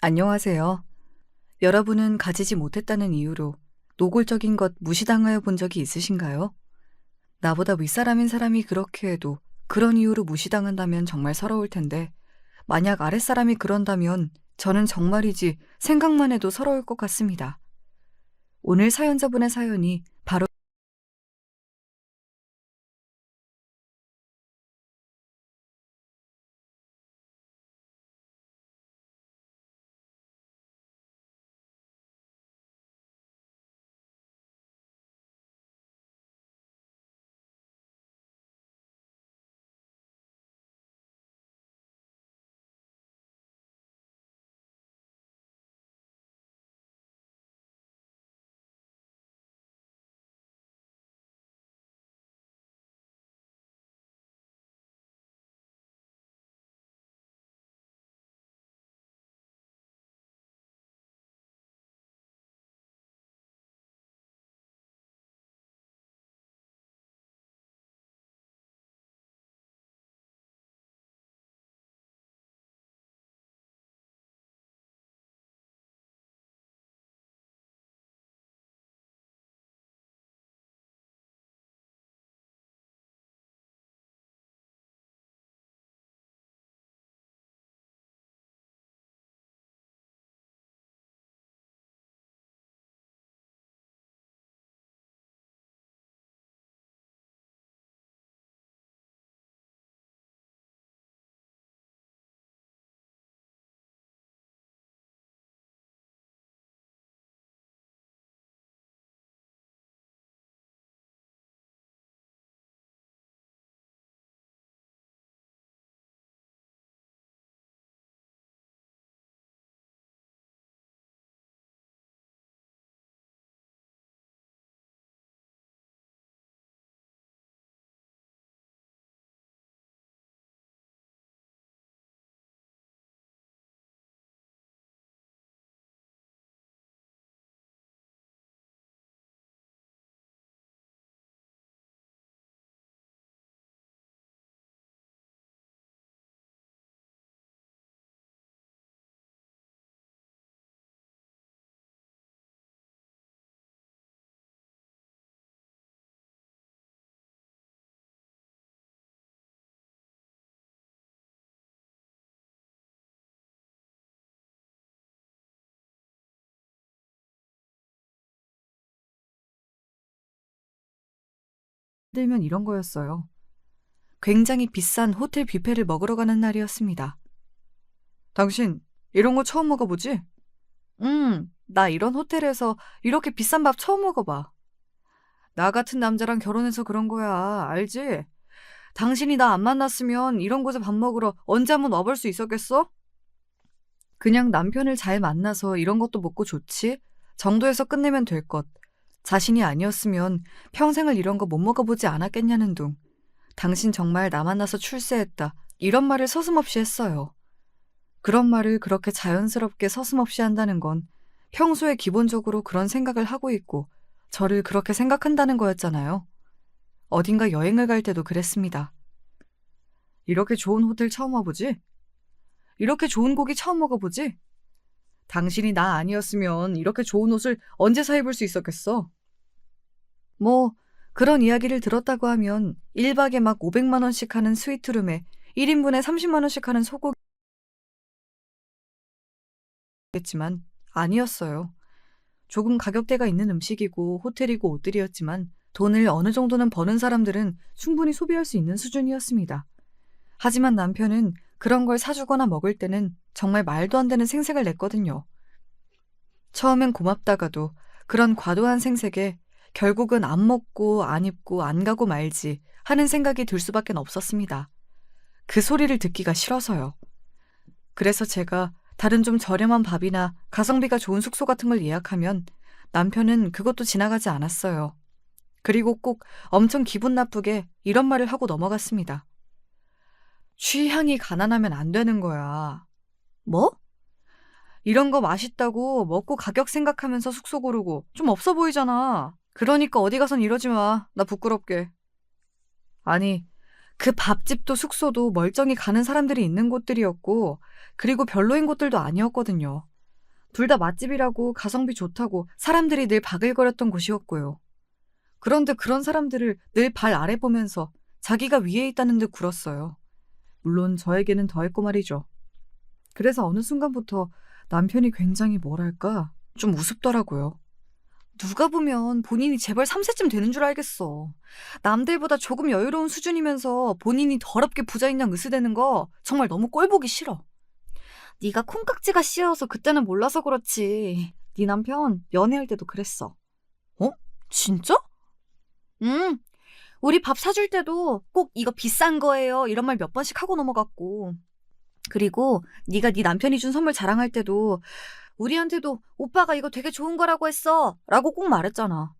안녕하세요. 여러분은 가지지 못했다는 이유로 노골적인 것 무시당하여 본 적이 있으신가요? 나보다 윗사람인 사람이 그렇게 해도 그런 이유로 무시당한다면 정말 서러울 텐데, 만약 아랫사람이 그런다면 저는 정말이지 생각만 해도 서러울 것 같습니다. 오늘 사연자분의 사연이 바로 들면 이런 거였어요. 굉장히 비싼 호텔 뷔페를 먹으러 가는 날이었습니다. 당신 이런 거 처음 먹어보지? 나 이런 호텔에서 이렇게 비싼 밥 처음 먹어봐. 나 같은 남자랑 결혼해서 그런 거야. 알지? 당신이 나 안 만났으면 이런 곳에 밥 먹으러 언제 한번 와볼 수 있었겠어? 그냥 남편을 잘 만나서 이런 것도 먹고 좋지? 정도에서 끝내면 될 것. 자신이 아니었으면 평생을 이런 거 못 먹어보지 않았겠냐는 둥. 당신 정말 나 만나서 출세했다. 이런 말을 서슴없이 했어요. 그런 말을 그렇게 자연스럽게 서슴없이 한다는 건 평소에 기본적으로 그런 생각을 하고 있고 저를 그렇게 생각한다는 거였잖아요. 어딘가 여행을 갈 때도 그랬습니다. 이렇게 좋은 호텔 처음 와보지? 이렇게 좋은 고기 처음 먹어보지? 당신이 나 아니었으면 이렇게 좋은 옷을 언제 사 입을 수 있었겠어? 뭐 그런 이야기를 들었다고 하면 1박에 막 500만 원씩 하는 스위트룸에 1인분에 30만 원씩 하는 소고기겠지만 아니었어요. 조금 가격대가 있는 음식이고 호텔이고 옷들이었지만 돈을 어느 정도는 버는 사람들은 충분히 소비할 수 있는 수준이었습니다. 하지만 남편은 그런 걸 사주거나 먹을 때는 정말 말도 안 되는 생색을 냈거든요. 처음엔 고맙다가도 그런 과도한 생색에 결국은 안 먹고 안 입고 안 가고 말지 하는 생각이 들 수밖에 없었습니다. 그 소리를 듣기가 싫어서요. 그래서 제가 다른 좀 저렴한 밥이나 가성비가 좋은 숙소 같은 걸 예약하면 남편은 그것도 지나가지 않았어요. 그리고 꼭 엄청 기분 나쁘게 이런 말을 하고 넘어갔습니다. 취향이 가난하면 안 되는 거야. 뭐? 이런 거 맛있다고 먹고 가격 생각하면서 숙소 고르고 좀 없어 보이잖아. 그러니까 어디 가선 이러지 마. 나 부끄럽게. 아니, 그 밥집도 숙소도 멀쩡히 가는 사람들이 있는 곳들이었고, 그리고 별로인 곳들도 아니었거든요. 둘 다 맛집이라고 가성비 좋다고 사람들이 늘 바글거렸던 곳이었고요. 그런데 그런 사람들을 늘 발 아래 보면서 자기가 위에 있다는 듯 굴었어요. 물론 저에게는 더했고 말이죠. 그래서 어느 순간부터 남편이 굉장히 뭐랄까 좀 우습더라고요. 누가 보면 본인이 재벌 3세쯤 되는 줄 알겠어. 남들보다 조금 여유로운 수준이면서 본인이 더럽게 부자인 양 으스대는 거 정말 너무 꼴보기 싫어. 네가 콩깍지가 씌어서 그때는 몰라서 그렇지. 네 남편 연애할 때도 그랬어. 어? 진짜? 응. 우리 밥 사줄 때도 꼭 이거 비싼 거예요 이런 말 몇 번씩 하고 넘어갔고. 그리고 네가 네 남편이 준 선물 자랑할 때도 우리한테도 오빠가 이거 되게 좋은 거라고 했어 라고 꼭 말했잖아.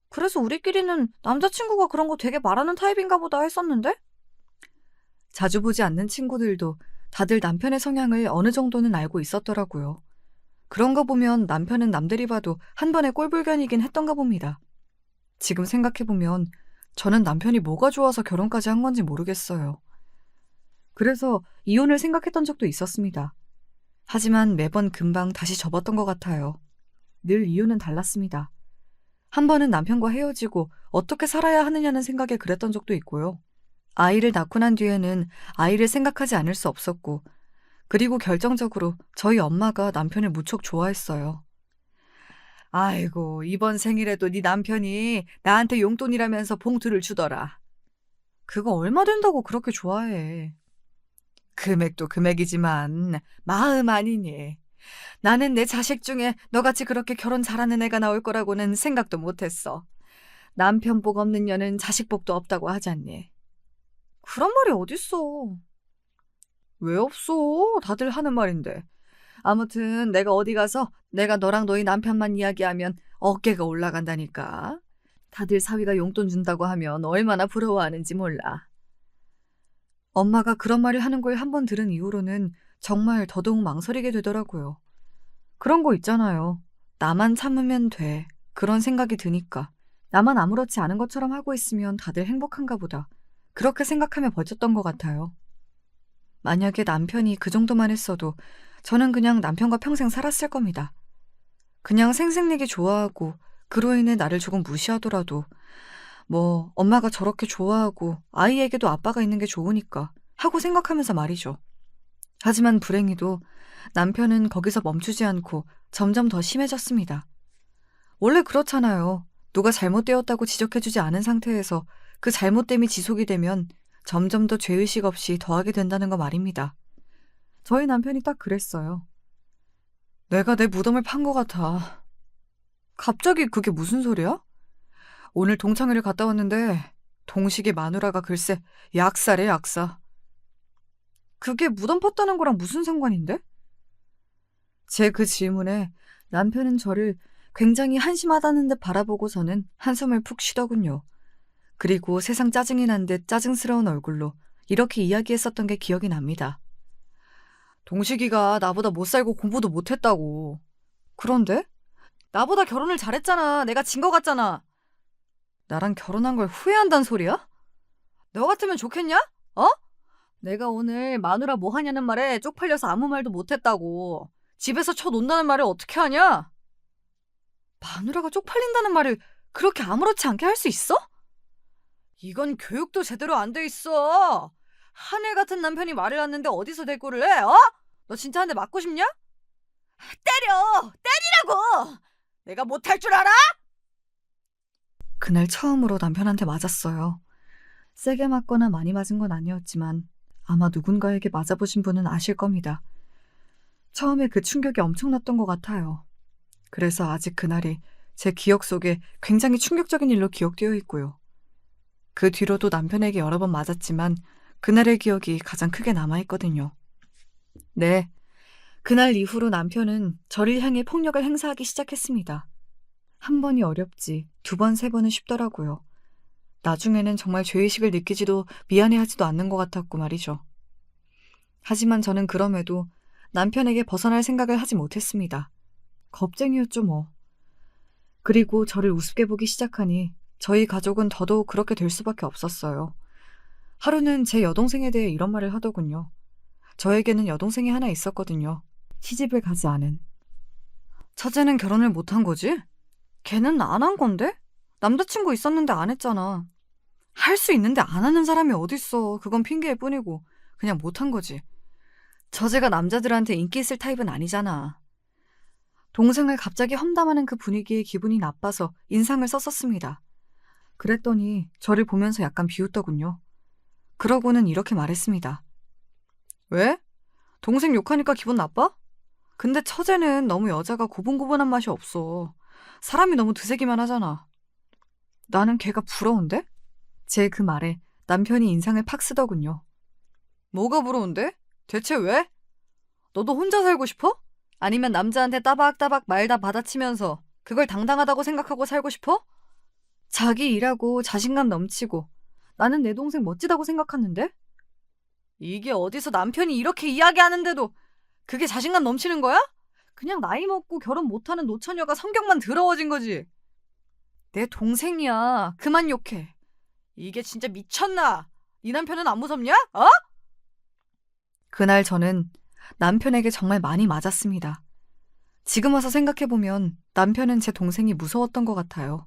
그래서 우리끼리는 남자친구가 그런 거 되게 말하는 타입인가 보다 했었는데? 자주 보지 않는 친구들도 다들 남편의 성향을 어느 정도는 알고 있었더라고요. 그런 거 보면 남편은 남들이 봐도 한 번에 꼴불견이긴 했던가 봅니다. 지금 생각해보면 저는 남편이 뭐가 좋아서 결혼까지 한 건지 모르겠어요. 그래서 이혼을 생각했던 적도 있었습니다. 하지만 매번 금방 다시 접었던 것 같아요. 늘 이유는 달랐습니다. 한 번은 남편과 헤어지고 어떻게 살아야 하느냐는 생각에 그랬던 적도 있고요. 아이를 낳고 난 뒤에는 아이를 생각하지 않을 수 없었고, 그리고 결정적으로 저희 엄마가 남편을 무척 좋아했어요. 아이고, 이번 생일에도 네 남편이 나한테 용돈이라면서 봉투를 주더라. 그거 얼마 된다고 그렇게 좋아해. 금액도 금액이지만 마음 아니니. 나는 내 자식 중에 너같이 그렇게 결혼 잘하는 애가 나올 거라고는 생각도 못했어. 남편 복 없는 년은 자식 복도 없다고 하잖니. 그런 말이 어딨어. 왜 없어? 다들 하는 말인데. 아무튼 내가 어디 가서 내가 너랑 너희 남편만 이야기하면 어깨가 올라간다니까. 다들 사위가 용돈 준다고 하면 얼마나 부러워하는지 몰라. 엄마가 그런 말을 하는 걸 한 번 들은 이후로는 정말 더더욱 망설이게 되더라고요. 그런 거 있잖아요. 나만 참으면 돼. 그런 생각이 드니까. 나만 아무렇지 않은 것처럼 하고 있으면 다들 행복한가 보다. 그렇게 생각하며 버텼던 것 같아요. 만약에 남편이 그 정도만 했어도 저는 그냥 남편과 평생 살았을 겁니다. 그냥 생색내기 좋아하고 그로 인해 나를 조금 무시하더라도 뭐 엄마가 저렇게 좋아하고 아이에게도 아빠가 있는 게 좋으니까 하고 생각하면서 말이죠. 하지만 불행히도 남편은 거기서 멈추지 않고 점점 더 심해졌습니다. 원래 그렇잖아요. 누가 잘못되었다고 지적해주지 않은 상태에서 그 잘못됨이 지속이 되면 점점 더 죄의식 없이 더하게 된다는 거 말입니다. 저희 남편이 딱 그랬어요. 내가 내 무덤을 판 것 같아. 갑자기 그게 무슨 소리야? 오늘 동창회를 갔다 왔는데 동식이 마누라가 글쎄 약사래 약사. 그게 무덤 팠다는 거랑 무슨 상관인데? 제 그 질문에 남편은 저를 굉장히 한심하다는 듯 바라보고서는 한숨을 푹 쉬더군요. 그리고 세상 짜증이 난 듯 짜증스러운 얼굴로 이렇게 이야기했었던 게 기억이 납니다. 동식이가 나보다 못 살고 공부도 못했다고. 그런데? 나보다 결혼을 잘했잖아. 내가 진 거 같잖아. 나랑 결혼한 걸 후회한단 소리야? 너 같으면 좋겠냐? 어? 내가 오늘 마누라 뭐 하냐는 말에 쪽팔려서 아무 말도 못했다고. 집에서 쳐논다는 말을 어떻게 하냐? 마누라가 쪽팔린다는 말을 그렇게 아무렇지 않게 할 수 있어? 이건 교육도 제대로 안 돼 있어. 하늘 같은 남편이 말을 했는데 어디서 대꾸를 해? 어? 너 진짜 한 대 맞고 싶냐? 때려! 때리라고! 내가 못할 줄 알아? 그날 처음으로 남편한테 맞았어요. 세게 맞거나 많이 맞은 건 아니었지만 아마 누군가에게 맞아보신 분은 아실 겁니다. 처음에 그 충격이 엄청났던 것 같아요. 그래서 아직 그날이 제 기억 속에 굉장히 충격적인 일로 기억되어 있고요. 그 뒤로도 남편에게 여러 번 맞았지만 그날의 기억이 가장 크게 남아있거든요. 네, 그날 이후로 남편은 저를 향해 폭력을 행사하기 시작했습니다. 한 번이 어렵지 두 번, 세 번은 쉽더라고요. 나중에는 정말 죄의식을 느끼지도 미안해하지도 않는 것 같았고 말이죠. 하지만 저는 그럼에도 남편에게 벗어날 생각을 하지 못했습니다. 겁쟁이였죠 뭐. 그리고 저를 우습게 보기 시작하니 저희 가족은 더더욱 그렇게 될 수밖에 없었어요. 하루는 제 여동생에 대해 이런 말을 하더군요. 저에게는 여동생이 하나 있었거든요. 시집을 가지 않은. 처제는 결혼을 못한 거지? 걔는 안 한 건데? 남자친구 있었는데 안 했잖아. 할 수 있는데 안 하는 사람이 어딨어. 그건 핑계일 뿐이고. 그냥 못한 거지. 처제가 남자들한테 인기 있을 타입은 아니잖아. 동생을 갑자기 험담하는 그 분위기에 기분이 나빠서 인상을 썼었습니다. 그랬더니 저를 보면서 약간 비웃더군요. 그러고는 이렇게 말했습니다. 왜? 동생 욕하니까 기분 나빠? 근데 처제는 너무 여자가 고분고분한 맛이 없어. 사람이 너무 드세기만 하잖아. 나는 걔가 부러운데? 제 그 말에 남편이 인상을 팍 쓰더군요. 뭐가 부러운데? 대체 왜? 너도 혼자 살고 싶어? 아니면 남자한테 따박따박 말 다 받아치면서 그걸 당당하다고 생각하고 살고 싶어? 자기 일하고 자신감 넘치고 나는 내 동생 멋지다고 생각하는데? 이게 어디서 남편이 이렇게 이야기하는데도 그게 자신감 넘치는 거야? 그냥 나이 먹고 결혼 못하는 노처녀가 성격만 더러워진 거지. 내 동생이야. 그만 욕해. 이게 진짜 미쳤나? 네 남편은 안 무섭냐? 어? 그날 저는 남편에게 정말 많이 맞았습니다. 지금 와서 생각해보면 남편은 제 동생이 무서웠던 것 같아요.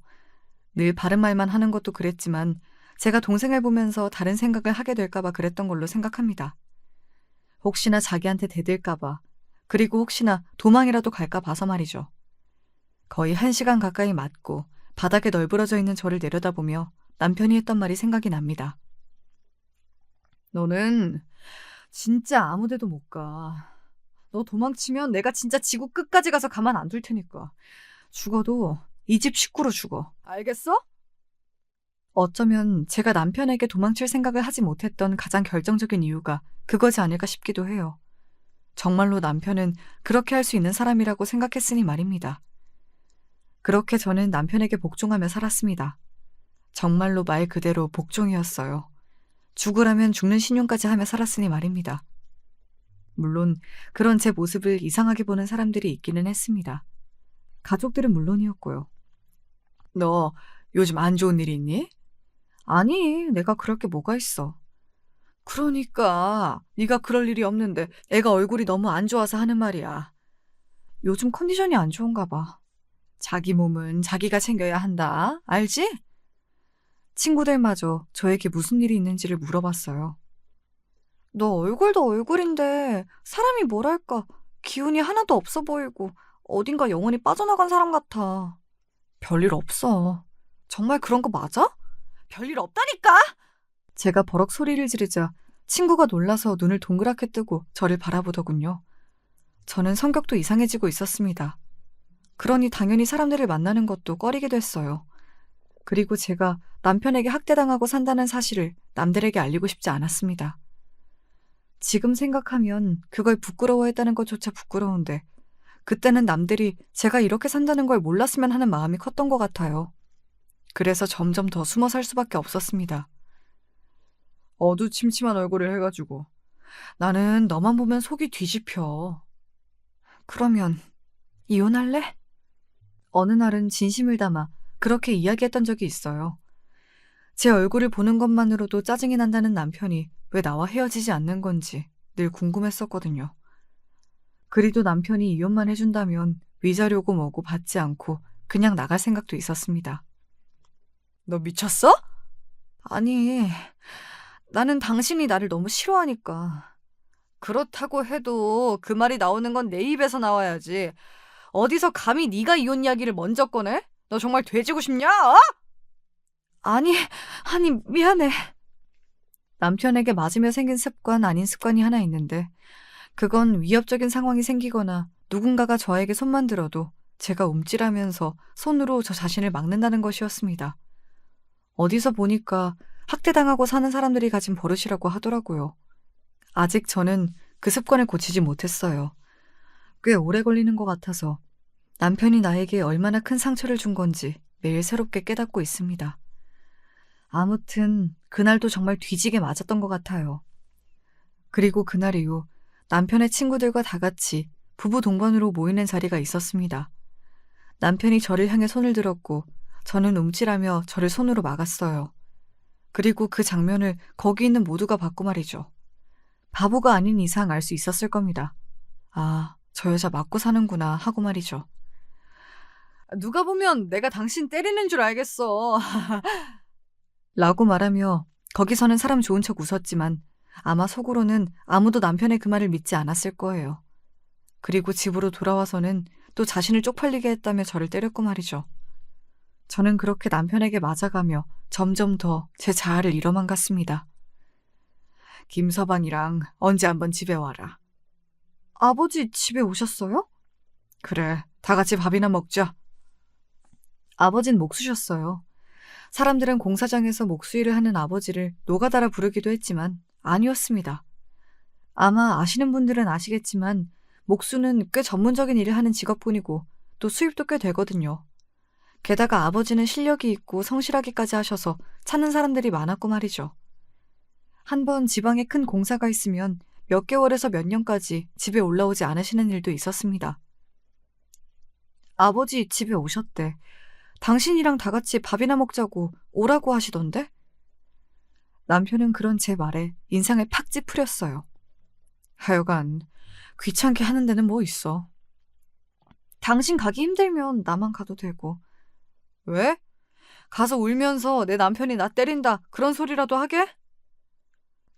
늘 바른 말만 하는 것도 그랬지만 제가 동생을 보면서 다른 생각을 하게 될까봐 그랬던 걸로 생각합니다. 혹시나 자기한테 대들까봐, 그리고 혹시나 도망이라도 갈까 봐서 말이죠. 거의 1시간 가까이 맞고 바닥에 널브러져 있는 저를 내려다보며 남편이 했던 말이 생각이 납니다. 너는 진짜 아무 데도 못 가. 너 도망치면 내가 진짜 지구 끝까지 가서 가만 안 둘 테니까. 죽어도 이 집 식구로 죽어. 알겠어? 어쩌면 제가 남편에게 도망칠 생각을 하지 못했던 가장 결정적인 이유가 그거지 않을까 싶기도 해요. 정말로 남편은 그렇게 할 수 있는 사람이라고 생각했으니 말입니다. 그렇게 저는 남편에게 복종하며 살았습니다. 정말로 말 그대로 복종이었어요. 죽으라면 죽는 신용까지 하며 살았으니 말입니다. 물론 그런 제 모습을 이상하게 보는 사람들이 있기는 했습니다. 가족들은 물론이었고요. 너 요즘 안 좋은 일 있니? 아니, 내가 그럴 게 뭐가 있어. 그러니까 네가 그럴 일이 없는데 애가 얼굴이 너무 안 좋아서 하는 말이야. 요즘 컨디션이 안 좋은가 봐. 자기 몸은 자기가 챙겨야 한다. 알지? 친구들마저 저에게 무슨 일이 있는지를 물어봤어요. 너 얼굴도 얼굴인데 사람이 뭐랄까 기운이 하나도 없어 보이고 어딘가 영혼이 빠져나간 사람 같아. 별일 없어. 정말 그런 거 맞아? 별일 없다니까? 제가 버럭 소리를 지르자 친구가 놀라서 눈을 동그랗게 뜨고 저를 바라보더군요. 저는 성격도 이상해지고 있었습니다. 그러니 당연히 사람들을 만나는 것도 꺼리게 됐어요. 그리고 제가 남편에게 학대당하고 산다는 사실을 남들에게 알리고 싶지 않았습니다. 지금 생각하면 그걸 부끄러워했다는 것조차 부끄러운데 그때는 남들이 제가 이렇게 산다는 걸 몰랐으면 하는 마음이 컸던 것 같아요. 그래서 점점 더 숨어 살 수밖에 없었습니다. 어두침침한 얼굴을 해가지고 나는 너만 보면 속이 뒤집혀. 그러면 이혼할래? 어느 날은 진심을 담아 그렇게 이야기했던 적이 있어요. 제 얼굴을 보는 것만으로도 짜증이 난다는 남편이 왜 나와 헤어지지 않는 건지 늘 궁금했었거든요. 그리도 남편이 이혼만 해준다면 위자료고 뭐고 받지 않고 그냥 나갈 생각도 있었습니다. 너 미쳤어? 아니, 나는 당신이 나를 너무 싫어하니까. 그렇다고 해도 그 말이 나오는 건 내 입에서 나와야지. 어디서 감히 네가 이혼 이야기를 먼저 꺼내? 너 정말 돼지고 싶냐? 어? 아니, 미안해. 남편에게 맞으며 생긴 습관 아닌 습관이 하나 있는데 그건 위협적인 상황이 생기거나 누군가가 저에게 손만 들어도 제가 움찔하면서 손으로 저 자신을 막는다는 것이었습니다. 어디서 보니까 학대당하고 사는 사람들이 가진 버릇이라고 하더라고요. 아직 저는 그 습관을 고치지 못했어요. 꽤 오래 걸리는 것 같아서 남편이 나에게 얼마나 큰 상처를 준 건지 매일 새롭게 깨닫고 있습니다. 아무튼 그날도 정말 뒤지게 맞았던 것 같아요. 그리고 그날 이후 남편의 친구들과 다 같이 부부 동반으로 모이는 자리가 있었습니다. 남편이 저를 향해 손을 들었고 저는 움찔하며 저를 손으로 막았어요. 그리고 그 장면을 거기 있는 모두가 봤고 말이죠. 바보가 아닌 이상 알 수 있었을 겁니다. 아, 저 여자 맞고 사는구나 하고 말이죠. 누가 보면 내가 당신 때리는 줄 알겠어. 라고 말하며 거기서는 사람 좋은 척 웃었지만 아마 속으로는 아무도 남편의 그 말을 믿지 않았을 거예요. 그리고 집으로 돌아와서는 또 자신을 쪽팔리게 했다며 저를 때렸고 말이죠. 저는 그렇게 남편에게 맞아가며 점점 더 제 자아를 잃어만 갔습니다. 김서방이랑 언제 한번 집에 와라. 아버지 집에 오셨어요? 그래, 다 같이 밥이나 먹자. 아버진 목수셨어요. 사람들은 공사장에서 목수일을 하는 아버지를 노가다라 부르기도 했지만 아니었습니다. 아마 아시는 분들은 아시겠지만 목수는 꽤 전문적인 일을 하는 직업군이고 또 수입도 꽤 되거든요. 게다가 아버지는 실력이 있고 성실하기까지 하셔서 찾는 사람들이 많았고 말이죠. 한번 지방에 큰 공사가 있으면 몇 개월에서 몇 년까지 집에 올라오지 않으시는 일도 있었습니다. 아버지 집에 오셨대. 당신이랑 다 같이 밥이나 먹자고 오라고 하시던데? 남편은 그런 제 말에 인상을 팍 찌푸렸어요. 하여간 귀찮게 하는 데는 뭐 있어. 당신 가기 힘들면 나만 가도 되고. 왜? 가서 울면서 내 남편이 나 때린다 그런 소리라도 하게?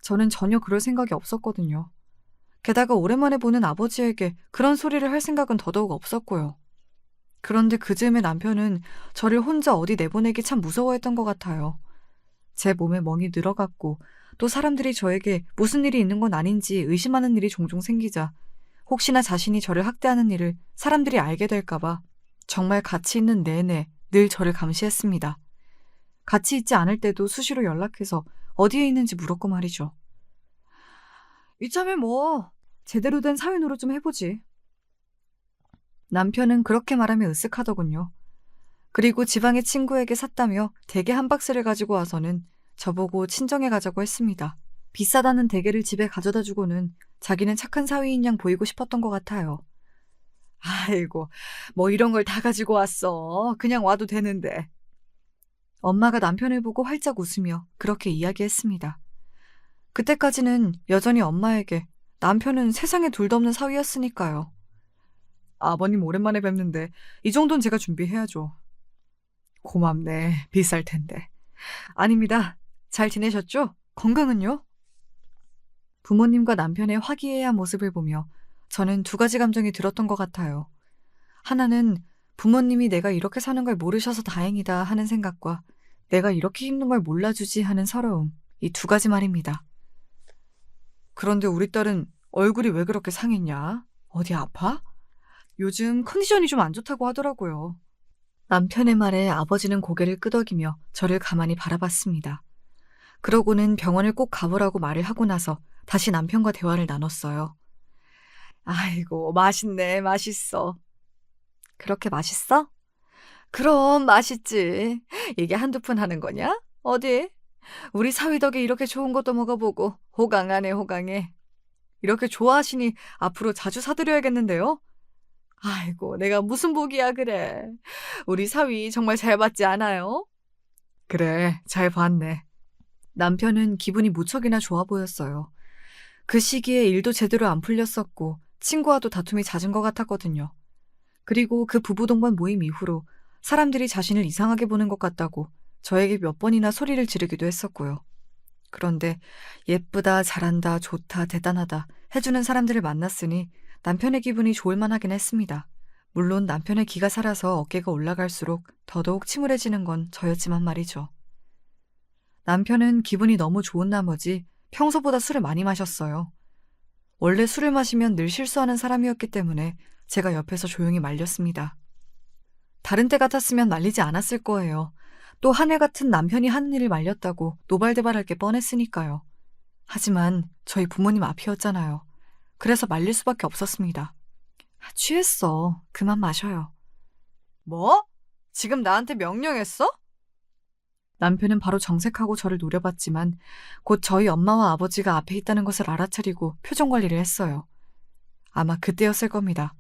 저는 전혀 그럴 생각이 없었거든요. 게다가 오랜만에 보는 아버지에게 그런 소리를 할 생각은 더더욱 없었고요. 그런데 그즈음에 남편은 저를 혼자 어디 내보내기 참 무서워했던 것 같아요. 제 몸에 멍이 늘어갔고 또 사람들이 저에게 무슨 일이 있는 건 아닌지 의심하는 일이 종종 생기자 혹시나 자신이 저를 학대하는 일을 사람들이 알게 될까봐 정말 같이 있는 내내 늘 저를 감시했습니다. 같이 있지 않을 때도 수시로 연락해서 어디에 있는지 물었고 말이죠. 이참에 뭐 제대로 된 사회 노릇 좀 해보지. 남편은 그렇게 말하며 으쓱하더군요. 그리고 지방의 친구에게 샀다며 대게 한 박스를 가지고 와서는 저보고 친정에 가자고 했습니다. 비싸다는 대게를 집에 가져다 주고는 자기는 착한 사위인 양 보이고 싶었던 것 같아요. 아이고, 뭐 이런 걸 다 가지고 왔어. 그냥 와도 되는데. 엄마가 남편을 보고 활짝 웃으며 그렇게 이야기했습니다. 그때까지는 여전히 엄마에게 남편은 세상에 둘도 없는 사위였으니까요. 아버님 오랜만에 뵙는데 이 정도는 제가 준비해야죠. 고맙네. 비쌀 텐데. 아닙니다. 잘 지내셨죠? 건강은요? 부모님과 남편의 화기애애한 모습을 보며 저는 두 가지 감정이 들었던 것 같아요. 하나는 부모님이 내가 이렇게 사는 걸 모르셔서 다행이다 하는 생각과 내가 이렇게 힘든 걸 몰라주지 하는 서러움. 이 두 가지 말입니다. 그런데 우리 딸은 얼굴이 왜 그렇게 상했냐? 어디 아파? 요즘 컨디션이 좀 안 좋다고 하더라고요. 남편의 말에 아버지는 고개를 끄덕이며 저를 가만히 바라봤습니다. 그러고는 병원을 꼭 가보라고 말을 하고 나서 다시 남편과 대화를 나눴어요. 아이고, 맛있네, 맛있어. 그렇게 맛있어? 그럼 맛있지. 이게 한두 푼 하는 거냐? 어디? 우리 사위 덕에 이렇게 좋은 것도 먹어보고 호강하네, 호강해. 이렇게 좋아하시니 앞으로 자주 사드려야겠는데요? 아이고, 내가 무슨 복이야, 그래. 우리 사위 정말 잘 봤지 않아요? 그래, 잘 봤네. 남편은 기분이 무척이나 좋아 보였어요. 그 시기에 일도 제대로 안 풀렸었고 친구와도 다툼이 잦은 것 같았거든요. 그리고 그 부부 동반 모임 이후로 사람들이 자신을 이상하게 보는 것 같다고 저에게 몇 번이나 소리를 지르기도 했었고요. 그런데 예쁘다, 잘한다, 좋다, 대단하다 해주는 사람들을 만났으니 남편의 기분이 좋을 만하긴 했습니다. 물론 남편의 기가 살아서 어깨가 올라갈수록 더더욱 침울해지는 건 저였지만 말이죠. 남편은 기분이 너무 좋은 나머지 평소보다 술을 많이 마셨어요. 원래 술을 마시면 늘 실수하는 사람이었기 때문에 제가 옆에서 조용히 말렸습니다. 다른 때 같았으면 말리지 않았을 거예요. 또 한 해 같은 남편이 하는 일을 말렸다고 노발대발할 게 뻔했으니까요. 하지만 저희 부모님 앞이었잖아요. 그래서 말릴 수밖에 없었습니다. 취했어. 그만 마셔요. 뭐? 지금 나한테 명령했어? 남편은 바로 정색하고 저를 노려봤지만 곧 저희 엄마와 아버지가 앞에 있다는 것을 알아차리고 표정 관리를 했어요. 아마 그때였을 겁니다.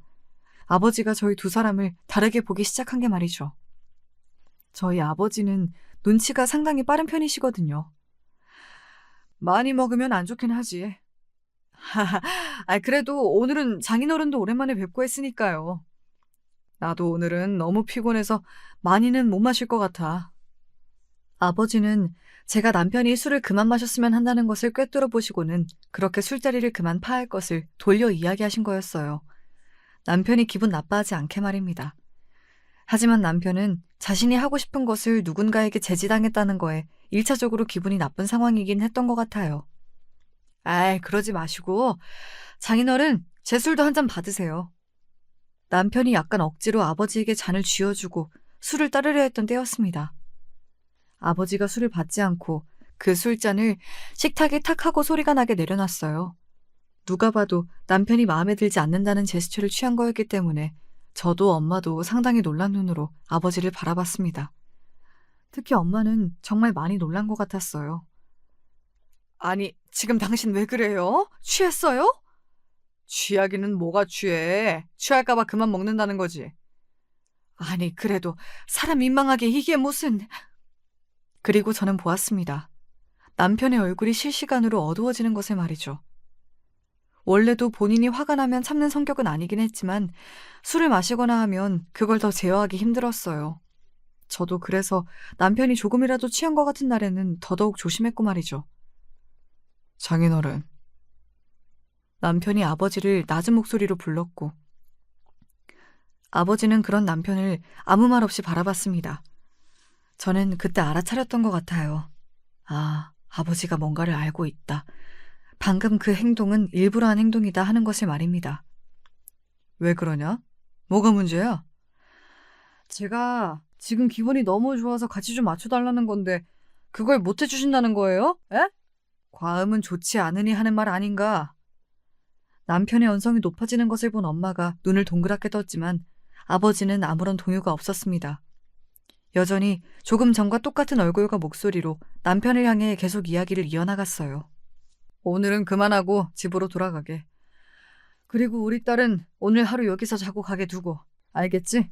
아버지가 저희 두 사람을 다르게 보기 시작한 게 말이죠. 저희 아버지는 눈치가 상당히 빠른 편이시거든요. 많이 먹으면 안 좋긴 하지. 그래도 오늘은 장인어른도 오랜만에 뵙고 했으니까요. 나도 오늘은 너무 피곤해서 많이는 못 마실 것 같아. 아버지는 제가 남편이 술을 그만 마셨으면 한다는 것을 꿰뚫어 보시고는 그렇게 술자리를 그만 파할 것을 돌려 이야기하신 거였어요. 남편이 기분 나빠하지 않게 말입니다. 하지만 남편은 자신이 하고 싶은 것을 누군가에게 제지당했다는 거에 1차적으로 기분이 나쁜 상황이긴 했던 것 같아요. 아이, 그러지 마시고 장인어른, 제 술도 한 잔 받으세요. 남편이 약간 억지로 아버지에게 잔을 쥐어주고 술을 따르려 했던 때였습니다. 아버지가 술을 받지 않고 그 술잔을 식탁에 탁 하고 소리가 나게 내려놨어요. 누가 봐도 남편이 마음에 들지 않는다는 제스처를 취한 거였기 때문에 저도 엄마도 상당히 놀란 눈으로 아버지를 바라봤습니다. 특히 엄마는 정말 많이 놀란 것 같았어요. 아니, 지금 당신 왜 그래요? 취했어요? 취하기는 뭐가 취해? 취할까봐 그만 먹는다는 거지. 아니, 그래도 사람 민망하게 이게 무슨... 그리고 저는 보았습니다. 남편의 얼굴이 실시간으로 어두워지는 것을 말이죠. 원래도 본인이 화가 나면 참는 성격은 아니긴 했지만 술을 마시거나 하면 그걸 더 제어하기 힘들었어요. 저도 그래서 남편이 조금이라도 취한 것 같은 날에는 더더욱 조심했고 말이죠. 장인어른. 남편이 아버지를 낮은 목소리로 불렀고 아버지는 그런 남편을 아무 말 없이 바라봤습니다. 저는 그때 알아차렸던 것 같아요. 아, 아버지가 뭔가를 알고 있다. 방금 그 행동은 일부러 한 행동이다 하는 것을 말입니다. 왜 그러냐? 뭐가 문제야? 제가 지금 기분이 너무 좋아서 같이 좀 맞춰달라는 건데 그걸 못 해주신다는 거예요? 에? 과음은 좋지 않으니 하는 말 아닌가? 남편의 언성이 높아지는 것을 본 엄마가 눈을 동그랗게 떴지만 아버지는 아무런 동요가 없었습니다. 여전히 조금 전과 똑같은 얼굴과 목소리로 남편을 향해 계속 이야기를 이어나갔어요. 오늘은 그만하고 집으로 돌아가게. 그리고 우리 딸은 오늘 하루 여기서 자고 가게 두고. 알겠지?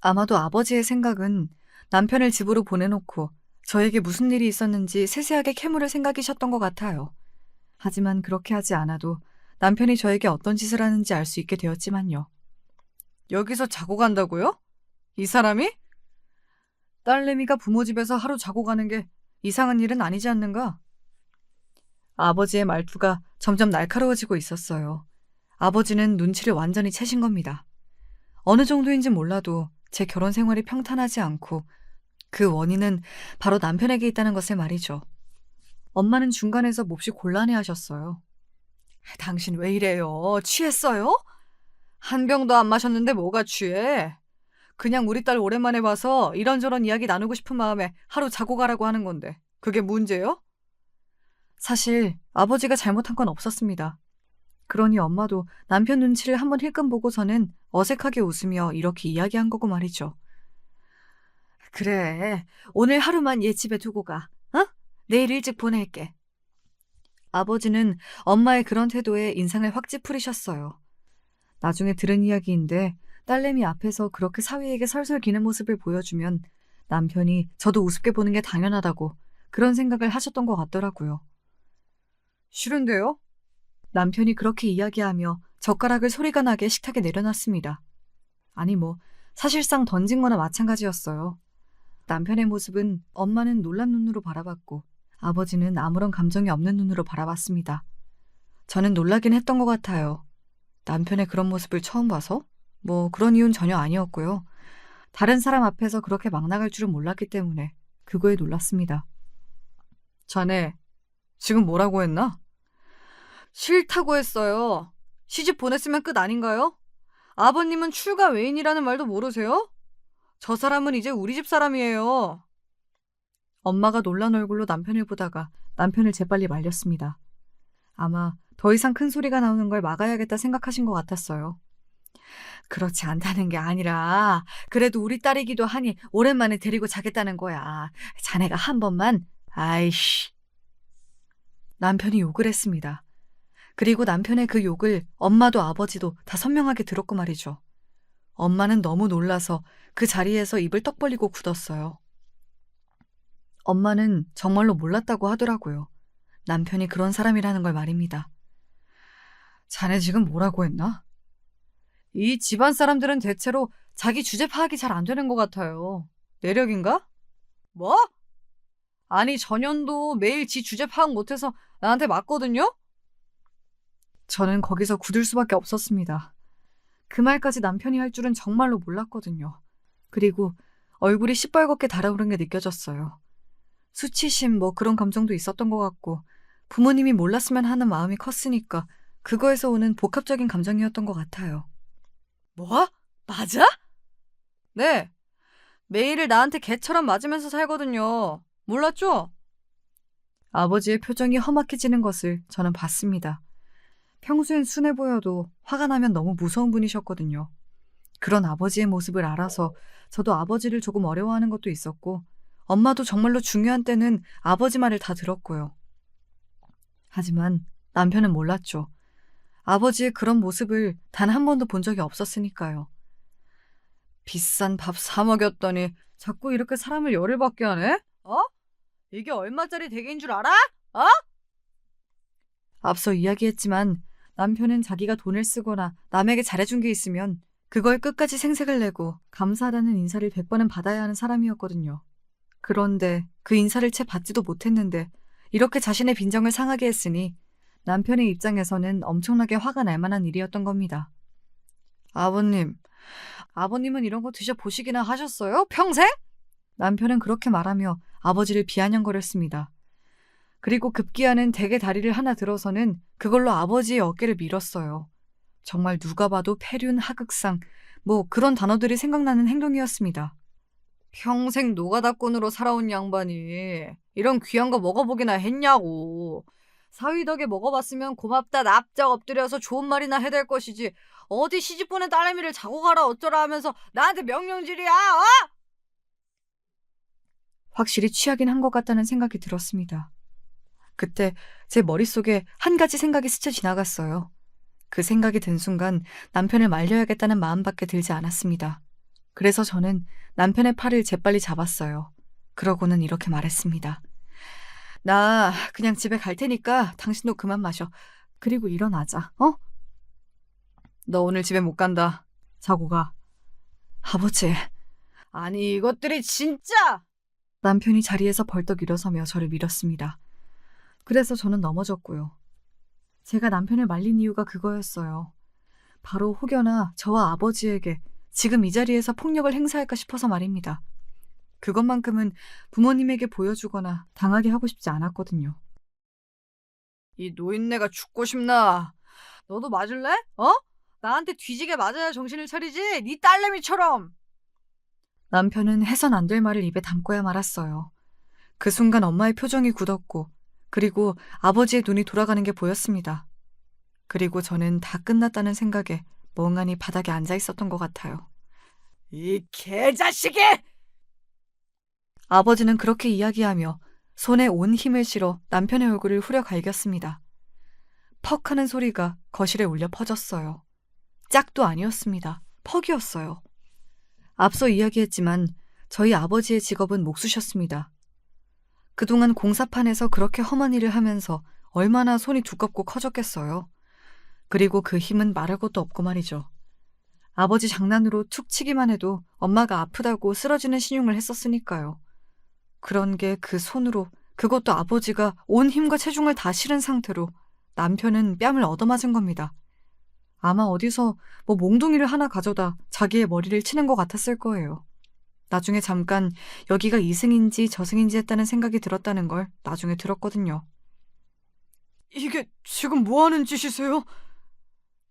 아마도 아버지의 생각은 남편을 집으로 보내놓고 저에게 무슨 일이 있었는지 세세하게 캐물을 생각이셨던 것 같아요. 하지만 그렇게 하지 않아도 남편이 저에게 어떤 짓을 하는지 알 수 있게 되었지만요. 여기서 자고 간다고요? 이 사람이? 딸내미가 부모 집에서 하루 자고 가는 게 이상한 일은 아니지 않는가? 아버지의 말투가 점점 날카로워지고 있었어요. 아버지는 눈치를 완전히 채신 겁니다. 어느 정도인지 몰라도 제 결혼 생활이 평탄하지 않고 그 원인은 바로 남편에게 있다는 것을 말이죠. 엄마는 중간에서 몹시 곤란해하셨어요. 당신 왜 이래요? 취했어요? 한 병도 안 마셨는데 뭐가 취해? 그냥 우리 딸 오랜만에 봐서 이런저런 이야기 나누고 싶은 마음에 하루 자고 가라고 하는 건데 그게 문제요? 사실 아버지가 잘못한 건 없었습니다. 그러니 엄마도 남편 눈치를 한번 힐끔 보고서는 어색하게 웃으며 이렇게 이야기한 거고 말이죠. 그래, 오늘 하루만 얘 집에 두고 가. 어? 내일 일찍 보낼게. 아버지는 엄마의 그런 태도에 인상을 확 찌푸리셨어요. 나중에 들은 이야기인데 딸내미 앞에서 그렇게 사위에게 설설 기는 모습을 보여주면 남편이 저도 우습게 보는 게 당연하다고 그런 생각을 하셨던 것 같더라고요. 싫은데요? 남편이 그렇게 이야기하며 젓가락을 소리가 나게 식탁에 내려놨습니다. 아니 사실상 던진 거나 마찬가지였어요. 남편의 모습은 엄마는 놀란 눈으로 바라봤고 아버지는 아무런 감정이 없는 눈으로 바라봤습니다. 저는 놀라긴 했던 것 같아요. 남편의 그런 모습을 처음 봐서? 그런 이유는 전혀 아니었고요. 다른 사람 앞에서 그렇게 막 나갈 줄은 몰랐기 때문에 그거에 놀랐습니다. 자네, 지금 뭐라고 했나? 싫다고 했어요. 시집 보냈으면 끝 아닌가요? 아버님은 출가 외인이라는 말도 모르세요? 저 사람은 이제 우리 집 사람이에요. 엄마가 놀란 얼굴로 남편을 보다가 남편을 재빨리 말렸습니다. 아마 더 이상 큰 소리가 나오는 걸 막아야겠다 생각하신 것 같았어요. 그렇지 않다는 게 아니라 그래도 우리 딸이기도 하니 오랜만에 데리고 자겠다는 거야. 자네가 한 번만. 아이씨. 남편이 욕을 했습니다. 그리고 남편의 그 욕을 엄마도 아버지도 다 선명하게 들었고 말이죠. 엄마는 너무 놀라서 그 자리에서 입을 떡 벌리고 굳었어요. 엄마는 정말로 몰랐다고 하더라고요. 남편이 그런 사람이라는 걸 말입니다. 자네 지금 뭐라고 했나? 이 집안 사람들은 대체로 자기 주제 파악이 잘 안 되는 것 같아요. 내력인가? 뭐? 아니, 전현도 매일 지 주제 파악 못해서 나한테 맞거든요? 저는 거기서 굳을 수밖에 없었습니다. 그 말까지 남편이 할 줄은 정말로 몰랐거든요. 그리고 얼굴이 시뻘겋게 달아오른 게 느껴졌어요. 수치심 뭐 그런 감정도 있었던 것 같고 부모님이 몰랐으면 하는 마음이 컸으니까 그거에서 오는 복합적인 감정이었던 것 같아요. 뭐? 맞아? 네. 매일을 나한테 개처럼 맞으면서 살거든요. 몰랐죠? 아버지의 표정이 험악해지는 것을 저는 봤습니다. 평소엔 순해 보여도 화가 나면 너무 무서운 분이셨거든요. 그런 아버지의 모습을 알아서 저도 아버지를 조금 어려워하는 것도 있었고 엄마도 정말로 중요한 때는 아버지 말을 다 들었고요. 하지만 남편은 몰랐죠. 아버지의 그런 모습을 단 한 번도 본 적이 없었으니까요. 비싼 밥 사 먹였더니 자꾸 이렇게 사람을 열을 받게 하네? 어? 이게 얼마짜리 댁인 줄 알아? 어? 앞서 이야기했지만 남편은 자기가 돈을 쓰거나 남에게 잘해준 게 있으면 그걸 끝까지 생색을 내고 감사하다는 인사를 100번은 받아야 하는 사람이었거든요. 그런데 그 인사를 채 받지도 못했는데 이렇게 자신의 빈정을 상하게 했으니 남편의 입장에서는 엄청나게 화가 날 만한 일이었던 겁니다. 아버님은 이런 거 드셔보시기나 하셨어요? 평생? 남편은 그렇게 말하며 아버지를 비아냥거렸습니다. 그리고 급기야는 댁의 다리를 하나 들어서는 그걸로 아버지의 어깨를 밀었어요. 정말 누가 봐도 폐륜, 하극상, 뭐 그런 단어들이 생각나는 행동이었습니다. 평생 노가다꾼으로 살아온 양반이 이런 귀한 거 먹어보기나 했냐고. 사위 덕에 먹어봤으면 고맙다 납작 엎드려서 좋은 말이나 해댈 것이지 어디 시집보낸 딸내미를 자고 가라 어쩌라 하면서 나한테 명령질이야. 어? 확실히 취하긴 한 것 같다는 생각이 들었습니다. 그때 제 머릿속에 한 가지 생각이 스쳐 지나갔어요. 그 생각이 든 순간 남편을 말려야겠다는 마음밖에 들지 않았습니다. 그래서 저는 남편의 팔을 재빨리 잡았어요. 그러고는 이렇게 말했습니다. 나 그냥 집에 갈 테니까 당신도 그만 마셔. 그리고 일어나자, 어? 너 오늘 집에 못 간다. 자고 가. 아버지. 아니 이것들이 진짜! 남편이 자리에서 벌떡 일어서며 저를 밀었습니다. 그래서 저는 넘어졌고요. 제가 남편을 말린 이유가 그거였어요. 바로 혹여나 저와 아버지에게 지금 이 자리에서 폭력을 행사할까 싶어서 말입니다. 그것만큼은 부모님에게 보여주거나 당하게 하고 싶지 않았거든요. 이 노인네가 죽고 싶나? 너도 맞을래? 어? 나한테 뒤지게 맞아야 정신을 차리지? 네 딸내미처럼! 남편은 해선 안 될 말을 입에 담고야 말았어요. 그 순간 엄마의 표정이 굳었고 그리고 아버지의 눈이 돌아가는 게 보였습니다. 그리고 저는 다 끝났다는 생각에 멍하니 바닥에 앉아 있었던 것 같아요. 이 개자식이! 아버지는 그렇게 이야기하며 손에 온 힘을 실어 남편의 얼굴을 후려 갈겼습니다. 퍽 하는 소리가 거실에 울려 퍼졌어요. 짝도 아니었습니다. 퍽이었어요. 앞서 이야기했지만 저희 아버지의 직업은 목수셨습니다. 그동안 공사판에서 그렇게 험한 일을 하면서 얼마나 손이 두껍고 커졌겠어요. 그리고 그 힘은 말할 것도 없고 말이죠. 아버지 장난으로 툭 치기만 해도 엄마가 아프다고 쓰러지는 신용을 했었으니까요. 그런 게 그 손으로, 그것도 아버지가 온 힘과 체중을 다 실은 상태로 남편은 뺨을 얻어맞은 겁니다. 아마 어디서 뭐 몽둥이를 하나 가져다 자기의 머리를 치는 것 같았을 거예요. 나중에 잠깐 여기가 이승인지 저승인지 했다는 생각이 들었다는 걸 나중에 들었거든요. 이게 지금 뭐 하는 짓이세요?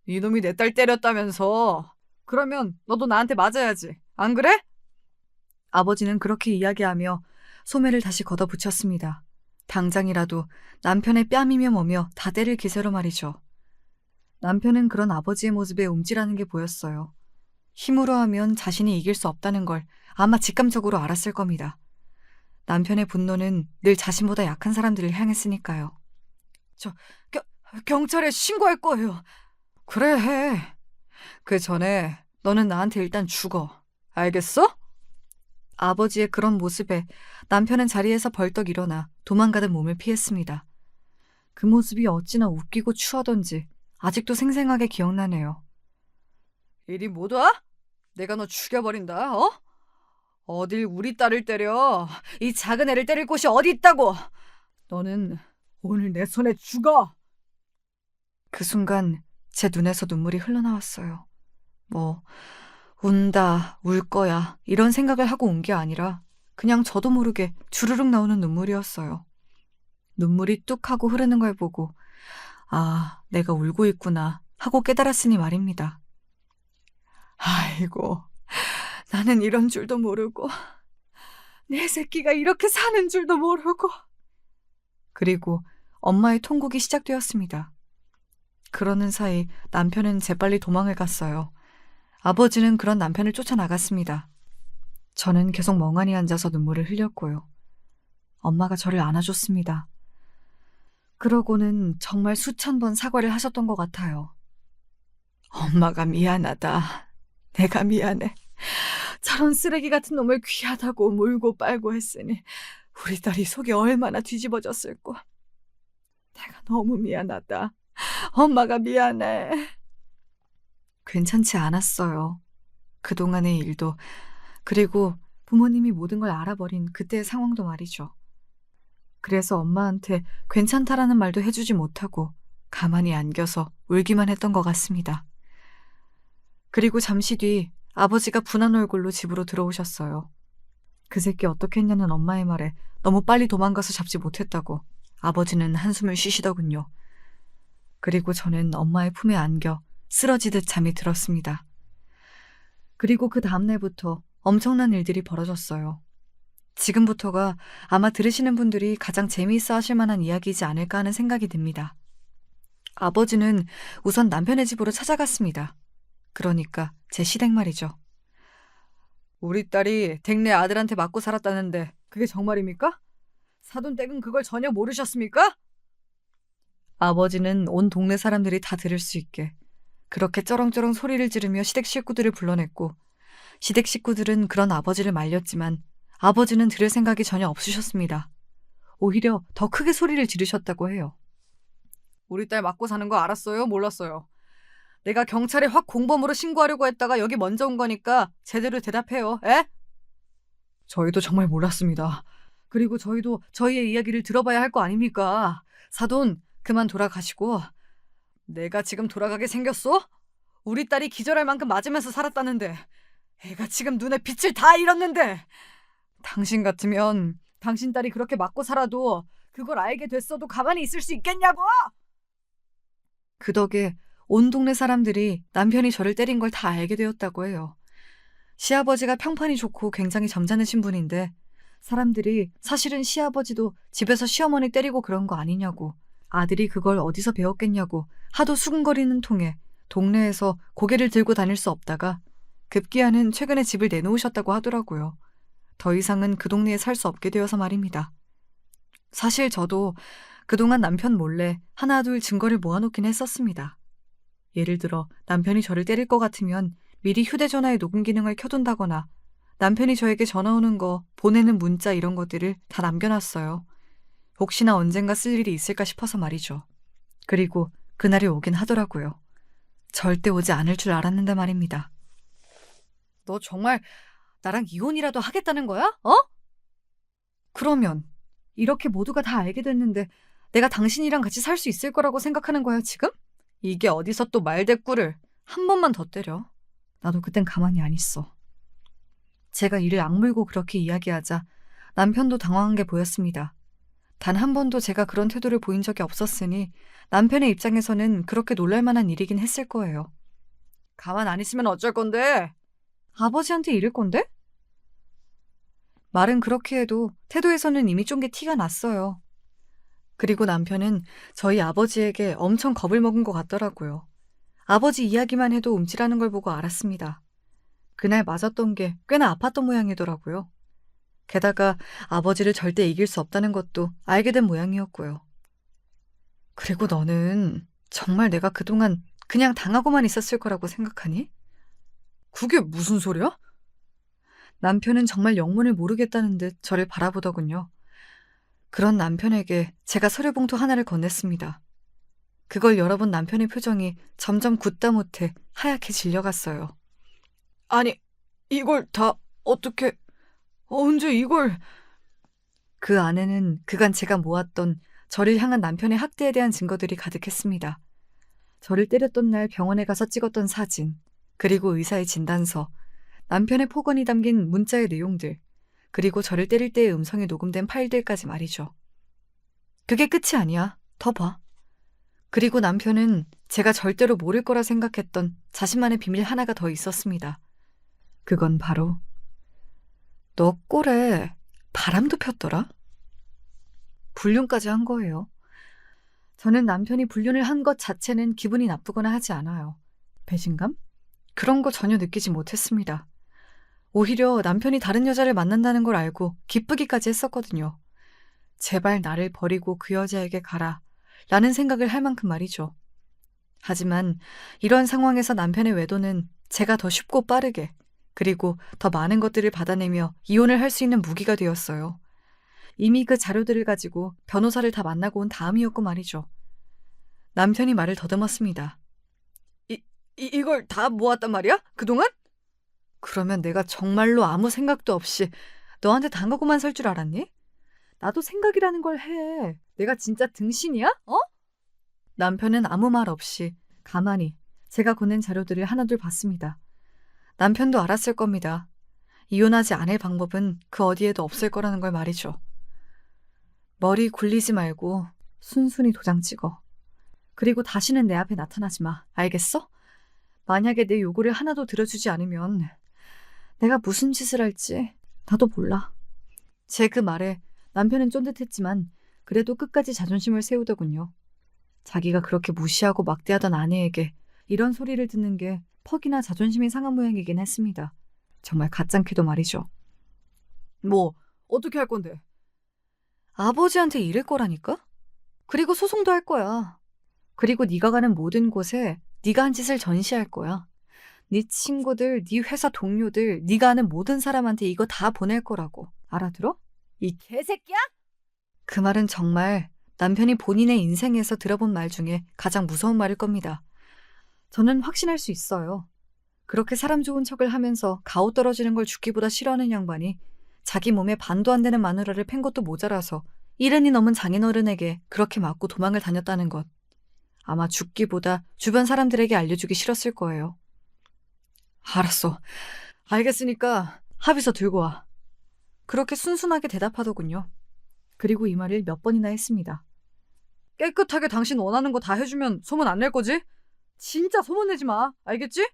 이놈이 내 딸 때렸다면서. 그러면 너도 나한테 맞아야지. 안 그래? 아버지는 그렇게 이야기하며 소매를 다시 걷어붙였습니다. 당장이라도 남편의 뺨이며 뭐며 다 때릴 기세로 말이죠. 남편은 그런 아버지의 모습에 움찔하는 게 보였어요. 힘으로 하면 자신이 이길 수 없다는 걸 아마 직감적으로 알았을 겁니다. 남편의 분노는 늘 자신보다 약한 사람들을 향했으니까요. 경찰에 신고할 거예요. 그래 해. 그 전에 너는 나한테 일단 죽어. 알겠어? 아버지의 그런 모습에 남편은 자리에서 벌떡 일어나 도망가던 몸을 피했습니다. 그 모습이 어찌나 웃기고 추하던지 아직도 생생하게 기억나네요. 이리 못 와? 내가 너 죽여버린다, 어? 어딜 우리 딸을 때려. 이 작은 애를 때릴 곳이 어디 있다고. 너는 오늘 내 손에 죽어. 그 순간 제 눈에서 눈물이 흘러나왔어요. 뭐 운다, 울 거야 이런 생각을 하고 운 게 아니라 그냥 저도 모르게 주르륵 나오는 눈물이었어요. 눈물이 뚝 하고 흐르는 걸 보고 아, 내가 울고 있구나 하고 깨달았으니 말입니다. 아이고, 나는 이런 줄도 모르고 내 새끼가 이렇게 사는 줄도 모르고. 그리고 엄마의 통곡이 시작되었습니다. 그러는 사이 남편은 재빨리 도망을 갔어요. 아버지는 그런 남편을 쫓아나갔습니다. 저는 계속 멍하니 앉아서 눈물을 흘렸고요. 엄마가 저를 안아줬습니다. 그러고는 정말 수천 번 사과를 하셨던 것 같아요. 엄마가 미안하다. 내가 미안해. 저런 쓰레기 같은 놈을 귀하다고 물고 빨고 했으니 우리 딸이 속이 얼마나 뒤집어졌을꼬. 내가 너무 미안하다. 엄마가 미안해. 괜찮지 않았어요. 그동안의 일도, 그리고 부모님이 모든 걸 알아버린 그때의 상황도 말이죠. 그래서 엄마한테 괜찮다라는 말도 해주지 못하고 가만히 안겨서 울기만 했던 것 같습니다. 그리고 잠시 뒤 아버지가 분한 얼굴로 집으로 들어오셨어요. 그 새끼 어떻게 했냐는 엄마의 말에 너무 빨리 도망가서 잡지 못했다고 아버지는 한숨을 쉬시더군요. 그리고 저는 엄마의 품에 안겨 쓰러지듯 잠이 들었습니다. 그리고 그 다음날부터 엄청난 일들이 벌어졌어요. 지금부터가 아마 들으시는 분들이 가장 재미있어 하실 만한 이야기이지 않을까 하는 생각이 듭니다. 아버지는 우선 남편의 집으로 찾아갔습니다. 그러니까 제 시댁 말이죠. 우리 딸이 댁내 아들한테 맞고 살았다는데 그게 정말입니까? 사돈댁은 그걸 전혀 모르셨습니까? 아버지는 온 동네 사람들이 다 들을 수 있게 그렇게 쩌렁쩌렁 소리를 지르며 시댁 식구들을 불러냈고 시댁 식구들은 그런 아버지를 말렸지만 아버지는 들을 생각이 전혀 없으셨습니다. 오히려 더 크게 소리를 지르셨다고 해요. 우리 딸 맞고 사는 거 알았어요? 몰랐어요? 내가 경찰에 확 공범으로 신고하려고 했다가 여기 먼저 온 거니까 제대로 대답해요. 에? 저희도 정말 몰랐습니다. 그리고 저희도 저희의 이야기를 들어봐야 할 거 아닙니까? 사돈, 그만 돌아가시고. 내가 지금 돌아가게 생겼어? 우리 딸이 기절할 만큼 맞으면서 살았다는데 애가 지금 눈에 빛을 다 잃었는데 당신 같으면 당신 딸이 그렇게 맞고 살아도 그걸 알게 됐어도 가만히 있을 수 있겠냐고! 그 덕에 온 동네 사람들이 남편이 저를 때린 걸 다 알게 되었다고 해요. 시아버지가 평판이 좋고 굉장히 점잖으신 분인데 사람들이 사실은 시아버지도 집에서 시어머니 때리고 그런 거 아니냐고, 아들이 그걸 어디서 배웠겠냐고 하도 수군거리는 통에 동네에서 고개를 들고 다닐 수 없다가 급기야는 최근에 집을 내놓으셨다고 하더라고요. 더 이상은 그 동네에 살 수 없게 되어서 말입니다. 사실 저도 그동안 남편 몰래 하나 둘 증거를 모아놓긴 했었습니다. 예를 들어 남편이 저를 때릴 것 같으면 미리 휴대전화에 녹음 기능을 켜둔다거나 남편이 저에게 전화 오는 거, 보내는 문자 이런 것들을 다 남겨놨어요. 혹시나 언젠가 쓸 일이 있을까 싶어서 말이죠. 그리고 그날이 오긴 하더라고요. 절대 오지 않을 줄 알았는데 말입니다. 너 정말 나랑 이혼이라도 하겠다는 거야? 어? 그러면 이렇게 모두가 다 알게 됐는데 내가 당신이랑 같이 살 수 있을 거라고 생각하는 거야 지금? 이게 어디서 또 말대꾸를 한 번만 더 때려. 나도 그땐 가만히 안 있어. 제가 이를 악물고 그렇게 이야기하자 남편도 당황한 게 보였습니다. 단 한 번도 제가 그런 태도를 보인 적이 없었으니 남편의 입장에서는 그렇게 놀랄 만한 일이긴 했을 거예요. 가만 안 있으면 어쩔 건데? 아버지한테 이럴 건데? 말은 그렇게 해도 태도에서는 이미 좀 게 티가 났어요. 그리고 남편은 저희 아버지에게 엄청 겁을 먹은 것 같더라고요. 아버지 이야기만 해도 움찔하는 걸 보고 알았습니다. 그날 맞았던 게 꽤나 아팠던 모양이더라고요. 게다가 아버지를 절대 이길 수 없다는 것도 알게 된 모양이었고요. 그리고 너는 정말 내가 그동안 그냥 당하고만 있었을 거라고 생각하니? 그게 무슨 소리야? 남편은 정말 영문을 모르겠다는 듯 저를 바라보더군요. 그런 남편에게 제가 서류 봉투 하나를 건넸습니다. 그걸 열어본 남편의 표정이 점점 굳다 못해 하얗게 질려갔어요. 아니, 이걸 다 어떻게, 언제 이걸... 그 안에는 그간 제가 모았던 저를 향한 남편의 학대에 대한 증거들이 가득했습니다. 저를 때렸던 날 병원에 가서 찍었던 사진, 그리고 의사의 진단서, 남편의 폭언이 담긴 문자의 내용들, 그리고 저를 때릴 때의 음성이 녹음된 파일들까지 말이죠. 그게 끝이 아니야. 더 봐. 그리고 남편은 제가 절대로 모를 거라 생각했던 자신만의 비밀 하나가 더 있었습니다. 그건 바로 너 꼴에 바람도 폈더라? 불륜까지 한 거예요. 저는 남편이 불륜을 한 것 자체는 기분이 나쁘거나 하지 않아요. 배신감? 그런 거 전혀 느끼지 못했습니다. 오히려 남편이 다른 여자를 만난다는 걸 알고 기쁘기까지 했었거든요. 제발 나를 버리고 그 여자에게 가라 라는 생각을 할 만큼 말이죠. 하지만 이런 상황에서 남편의 외도는 제가 더 쉽고 빠르게, 그리고 더 많은 것들을 받아내며 이혼을 할 수 있는 무기가 되었어요. 이미 그 자료들을 가지고 변호사를 다 만나고 온 다음이었고 말이죠. 남편이 말을 더듬었습니다. 이걸 다 모았단 말이야? 그동안? 그러면 내가 정말로 아무 생각도 없이 너한테 당하고만 살 줄 알았니? 나도 생각이라는 걸 해. 내가 진짜 등신이야? 어? 남편은 아무 말 없이 가만히 제가 보낸 자료들을 하나둘 봤습니다. 남편도 알았을 겁니다. 이혼하지 않을 방법은 그 어디에도 없을 거라는 걸 말이죠. 머리 굴리지 말고 순순히 도장 찍어. 그리고 다시는 내 앞에 나타나지 마. 알겠어? 만약에 내 요구를 하나도 들어주지 않으면 내가 무슨 짓을 할지 나도 몰라. 제 그 말에 남편은 쫀득했지만 그래도 끝까지 자존심을 세우더군요. 자기가 그렇게 무시하고 막대하던 아내에게 이런 소리를 듣는 게 퍽이나 자존심이 상한 모양이긴 했습니다. 정말 가짱키도 말이죠. 뭐 어떻게 할 건데? 아버지한테 이를 거라니까? 그리고 소송도 할 거야. 그리고 네가 가는 모든 곳에 네가 한 짓을 전시할 거야. 네 친구들, 네 회사 동료들, 네가 아는 모든 사람한테 이거 다 보낼 거라고. 알아들어? 이 개새끼야? 그 말은 정말 남편이 본인의 인생에서 들어본 말 중에 가장 무서운 말일 겁니다. 저는 확신할 수 있어요. 그렇게 사람 좋은 척을 하면서 가오 떨어지는 걸 죽기보다 싫어하는 양반이 자기 몸에 반도 안 되는 마누라를 팬 것도 모자라서 70이 넘은 장인어른에게 그렇게 맞고 도망을 다녔다는 것. 아마 죽기보다 주변 사람들에게 알려주기 싫었을 거예요. 알았어. 알겠으니까 합의서 들고 와. 그렇게 순순하게 대답하더군요. 그리고 이 말을 몇 번이나 했습니다. 깨끗하게 당신 원하는 거 다 해주면 소문 안 낼 거지? 진짜 소문 내지 마. 알겠지?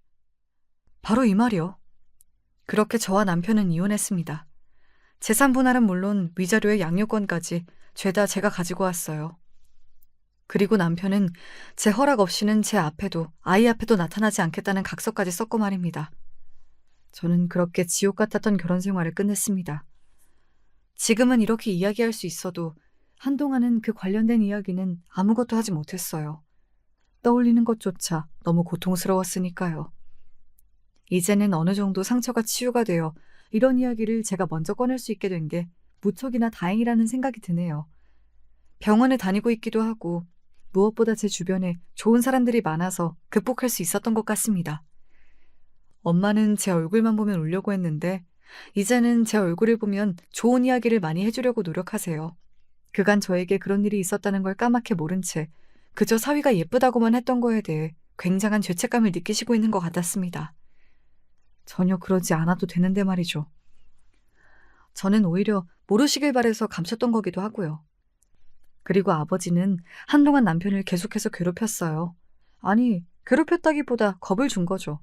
바로 이 말이요. 그렇게 저와 남편은 이혼했습니다. 재산 분할은 물론 위자료의 양육권까지 죄다 제가 가지고 왔어요. 그리고 남편은 제 허락 없이는 제 앞에도 아이 앞에도 나타나지 않겠다는 각서까지 썼고 말입니다. 저는 그렇게 지옥 같았던 결혼 생활을 끝냈습니다. 지금은 이렇게 이야기할 수 있어도 한동안은 그 관련된 이야기는 아무것도 하지 못했어요. 떠올리는 것조차 너무 고통스러웠으니까요. 이제는 어느 정도 상처가 치유가 되어 이런 이야기를 제가 먼저 꺼낼 수 있게 된 게 무척이나 다행이라는 생각이 드네요. 병원에 다니고 있기도 하고 무엇보다 제 주변에 좋은 사람들이 많아서 극복할 수 있었던 것 같습니다. 엄마는 제 얼굴만 보면 울려고 했는데 이제는 제 얼굴을 보면 좋은 이야기를 많이 해주려고 노력하세요. 그간 저에게 그런 일이 있었다는 걸 까맣게 모른 채 그저 사위가 예쁘다고만 했던 거에 대해 굉장한 죄책감을 느끼시고 있는 것 같았습니다. 전혀 그러지 않아도 되는데 말이죠. 저는 오히려 모르시길 바래서 감췄던 거기도 하고요. 그리고 아버지는 한동안 남편을 계속해서 괴롭혔어요. 아니, 괴롭혔다기보다 겁을 준 거죠.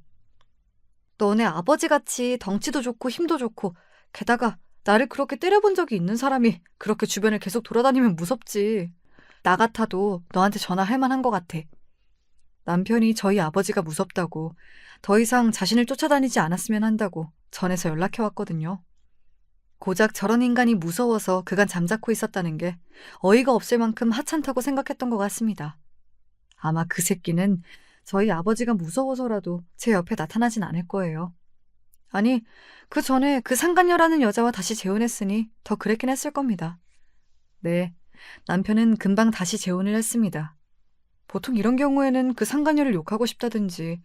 너네 아버지같이 덩치도 좋고 힘도 좋고 게다가 나를 그렇게 때려본 적이 있는 사람이 그렇게 주변을 계속 돌아다니면 무섭지. 나 같아도 너한테 전화할 만한 것 같아. 남편이 저희 아버지가 무섭다고 더 이상 자신을 쫓아다니지 않았으면 한다고 전에서 연락해왔거든요. 고작 저런 인간이 무서워서 그간 잠자코 있었다는 게 어이가 없을 만큼 하찮다고 생각했던 것 같습니다. 아마 그 새끼는 저희 아버지가 무서워서라도 제 옆에 나타나진 않을 거예요. 아니, 그 전에 그 상간녀라는 여자와 다시 재혼했으니 더 그랬긴 했을 겁니다. 네, 남편은 금방 다시 재혼을 했습니다. 보통 이런 경우에는 그 상간녀를 욕하고 싶다든지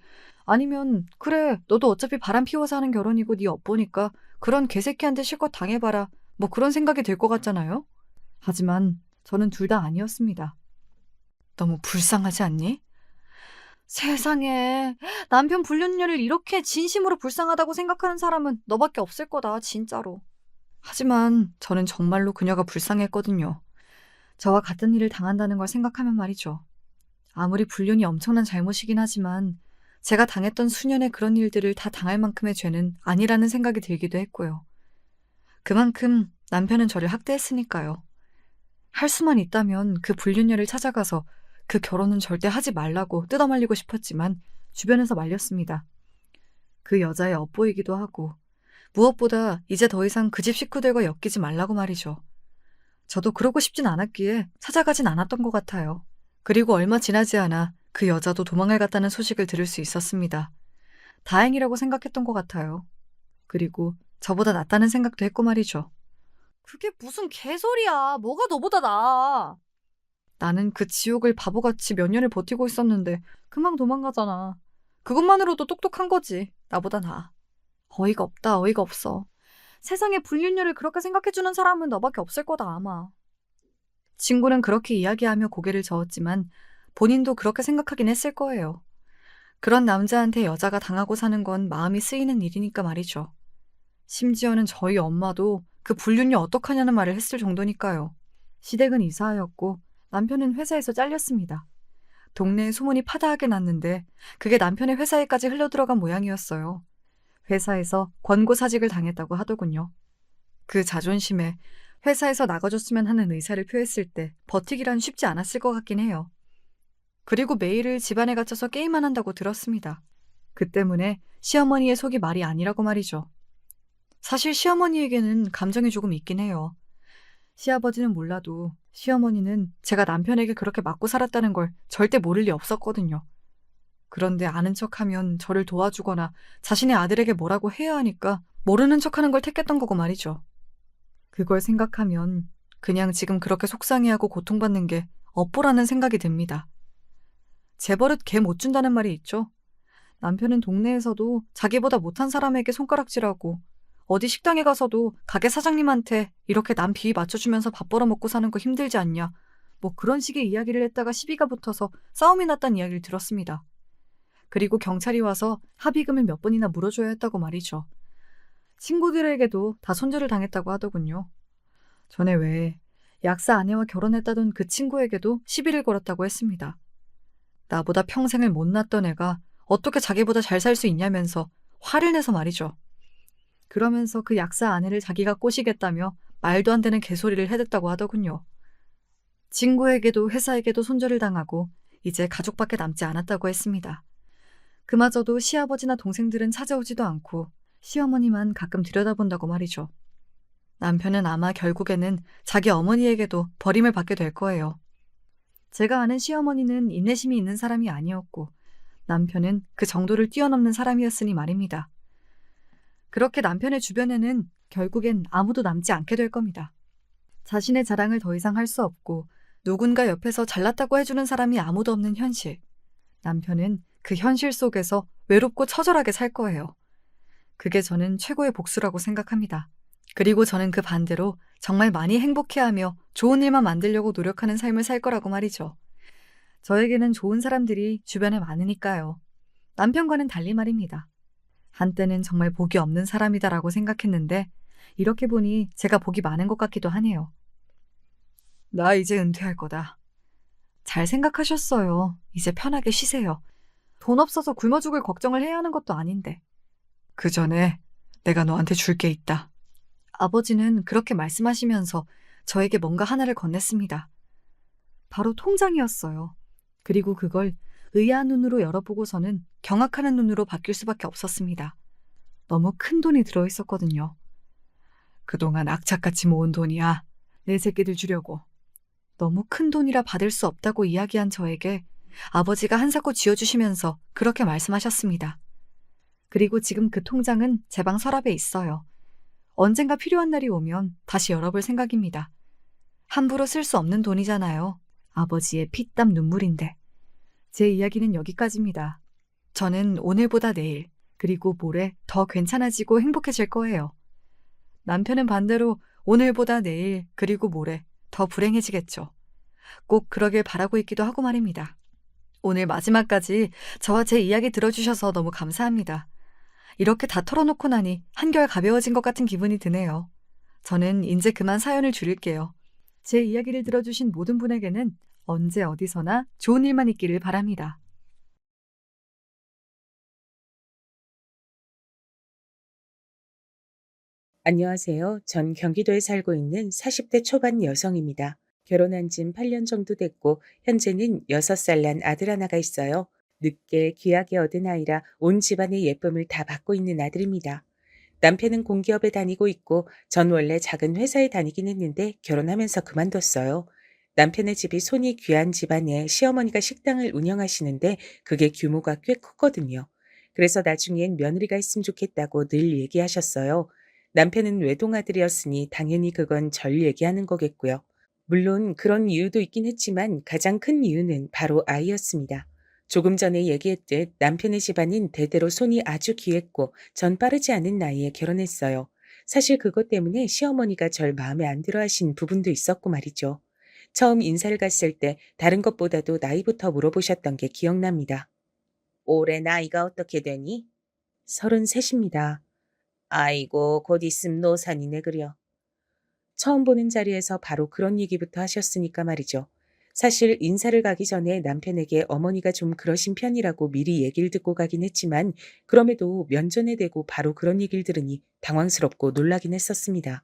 아니면 그래 너도 어차피 바람 피워서 하는 결혼이고 네 엿보니까 그런 개새끼한테 실컷 당해봐라 뭐 그런 생각이 들 것 같잖아요. 하지만 저는 둘 다 아니었습니다. 너무 불쌍하지 않니? 세상에 남편 불륜녀를 이렇게 진심으로 불쌍하다고 생각하는 사람은 너밖에 없을 거다 진짜로. 하지만 저는 정말로 그녀가 불쌍했거든요. 저와 같은 일을 당한다는 걸 생각하면 말이죠. 아무리 불륜이 엄청난 잘못이긴 하지만 제가 당했던 수년의 그런 일들을 다 당할 만큼의 죄는 아니라는 생각이 들기도 했고요. 그만큼 남편은 저를 학대했으니까요. 할 수만 있다면 그 불륜녀를 찾아가서 그 결혼은 절대 하지 말라고 뜯어말리고 싶었지만 주변에서 말렸습니다. 그 여자의 엿보이기도 하고 무엇보다 이제 더 이상 그 집 식구들과 엮이지 말라고 말이죠. 저도 그러고 싶진 않았기에 찾아가진 않았던 것 같아요. 그리고 얼마 지나지 않아 그 여자도 도망을 갔다는 소식을 들을 수 있었습니다. 다행이라고 생각했던 것 같아요. 그리고 저보다 낫다는 생각도 했고 말이죠. 그게 무슨 개소리야. 뭐가 너보다 나아. 나는 그 지옥을 바보같이 몇 년을 버티고 있었는데 금방 도망가잖아. 그것만으로도 똑똑한 거지. 나보다 나아. 어이가 없다. 어이가 없어. 세상에 불륜녀를 그렇게 생각해주는 사람은 너밖에 없을 거다 아마. 친구는 그렇게 이야기하며 고개를 저었지만 본인도 그렇게 생각하긴 했을 거예요. 그런 남자한테 여자가 당하고 사는 건 마음이 쓰이는 일이니까 말이죠. 심지어는 저희 엄마도 그 불륜녀 어떡하냐는 말을 했을 정도니까요. 시댁은 이사하였고 남편은 회사에서 잘렸습니다. 동네에 소문이 파다하게 났는데 그게 남편의 회사에까지 흘러들어간 모양이었어요. 회사에서 권고사직을 당했다고 하더군요. 그 자존심에 회사에서 나가줬으면 하는 의사를 표했을 때 버티기란 쉽지 않았을 것 같긴 해요. 그리고 매일을 집안에 갇혀서 게임만 한다고 들었습니다. 그 때문에 시어머니의 속이 말이 아니라고 말이죠. 사실 시어머니에게는 감정이 조금 있긴 해요. 시아버지는 몰라도 시어머니는 제가 남편에게 그렇게 맞고 살았다는 걸 절대 모를 리 없었거든요. 그런데 아는 척하면 저를 도와주거나 자신의 아들에게 뭐라고 해야 하니까 모르는 척하는 걸 택했던 거고 말이죠. 그걸 생각하면 그냥 지금 그렇게 속상해하고 고통받는 게 업보라는 생각이 듭니다. 제 버릇 개 못 준다는 말이 있죠. 남편은 동네에서도 자기보다 못한 사람에게 손가락질하고 어디 식당에 가서도 가게 사장님한테 이렇게 남 비위 맞춰주면서 밥 벌어먹고 사는 거 힘들지 않냐 뭐 그런 식의 이야기를 했다가 시비가 붙어서 싸움이 났다는 이야기를 들었습니다. 그리고 경찰이 와서 합의금을 몇 번이나 물어줘야 했다고 말이죠. 친구들에게도 다 손절을 당했다고 하더군요. 전에 왜 약사 아내와 결혼했다던 그 친구에게도 시비를 걸었다고 했습니다. 나보다 평생을 못 낳았던 애가 어떻게 자기보다 잘 살 수 있냐면서 화를 내서 말이죠. 그러면서 그 약사 아내를 자기가 꼬시겠다며 말도 안 되는 개소리를 해댔다고 하더군요. 친구에게도 회사에게도 손절을 당하고 이제 가족밖에 남지 않았다고 했습니다. 그마저도 시아버지나 동생들은 찾아오지도 않고 시어머니만 가끔 들여다본다고 말이죠. 남편은 아마 결국에는 자기 어머니에게도 버림을 받게 될 거예요. 제가 아는 시어머니는 인내심이 있는 사람이 아니었고 남편은 그 정도를 뛰어넘는 사람이었으니 말입니다. 그렇게 남편의 주변에는 결국엔 아무도 남지 않게 될 겁니다. 자신의 자랑을 더 이상 할 수 없고 누군가 옆에서 잘났다고 해주는 사람이 아무도 없는 현실. 남편은 그 현실 속에서 외롭고 처절하게 살 거예요. 그게 저는 최고의 복수라고 생각합니다. 그리고 저는 그 반대로 정말 많이 행복해하며 좋은 일만 만들려고 노력하는 삶을 살 거라고 말이죠. 저에게는 좋은 사람들이 주변에 많으니까요. 남편과는 달리 말입니다. 한때는 정말 복이 없는 사람이다라고 생각했는데 이렇게 보니 제가 복이 많은 것 같기도 하네요. 나 이제 은퇴할 거다. 잘 생각하셨어요. 이제 편하게 쉬세요. 돈 없어서 굶어 죽을 걱정을 해야 하는 것도 아닌데. 그 전에 내가 너한테 줄 게 있다. 아버지는 그렇게 말씀하시면서 저에게 뭔가 하나를 건넸습니다. 바로 통장이었어요. 그리고 그걸 의아한 눈으로 열어보고서는 경악하는 눈으로 바뀔 수밖에 없었습니다. 너무 큰 돈이 들어있었거든요. 그동안 악착같이 모은 돈이야. 내 새끼들 주려고. 너무 큰 돈이라 받을 수 없다고 이야기한 저에게 아버지가 한사코 쥐어주시면서 그렇게 말씀하셨습니다. 그리고 지금 그 통장은 제 방 서랍에 있어요. 언젠가 필요한 날이 오면 다시 열어볼 생각입니다. 함부로 쓸 수 없는 돈이잖아요. 아버지의 피땀 눈물인데. 제 이야기는 여기까지입니다. 저는 오늘보다 내일, 그리고 모레 더 괜찮아지고 행복해질 거예요. 남편은 반대로 오늘보다 내일, 그리고 모레 더 불행해지겠죠. 꼭 그러길 바라고 있기도 하고 말입니다. 오늘 마지막까지 저와 제 이야기 들어주셔서 너무 감사합니다. 이렇게 다 털어놓고 나니 한결 가벼워진 것 같은 기분이 드네요. 저는 이제 그만 사연을 줄일게요. 제 이야기를 들어주신 모든 분에게는 언제 어디서나 좋은 일만 있기를 바랍니다. 안녕하세요. 전 경기도에 살고 있는 40대 초반 여성입니다. 결혼한 지 8년 정도 됐고, 현재는 6살 난 아들 하나가 있어요. 늦게 귀하게 얻은 아이라 온 집안의 예쁨을 다 받고 있는 아들입니다. 남편은 공기업에 다니고 있고, 전 원래 작은 회사에 다니긴 했는데 결혼하면서 그만뒀어요. 남편의 집이 손이 귀한 집안에 시어머니가 식당을 운영하시는데 그게 규모가 꽤 컸거든요. 그래서 나중엔 며느리가 있으면 좋겠다고 늘 얘기하셨어요. 남편은 외동아들이었으니 당연히 그건 절 얘기하는 거겠고요. 물론 그런 이유도 있긴 했지만 가장 큰 이유는 바로 아이였습니다. 조금 전에 얘기했듯 남편의 집안은 대대로 손이 아주 귀했고 전 빠르지 않은 나이에 결혼했어요. 사실 그것 때문에 시어머니가 절 마음에 안 들어 하신 부분도 있었고 말이죠. 처음 인사를 갔을 때 다른 것보다도 나이부터 물어보셨던 게 기억납니다. 올해 나이가 어떻게 되니? 33입니다. 아이고, 곧 있음 노산이네 그려. 처음 보는 자리에서 바로 그런 얘기부터 하셨으니까 말이죠. 사실 인사를 가기 전에 남편에게 어머니가 좀 그러신 편이라고 미리 얘기를 듣고 가긴 했지만 그럼에도 면전에 대고 바로 그런 얘기를 들으니 당황스럽고 놀라긴 했었습니다.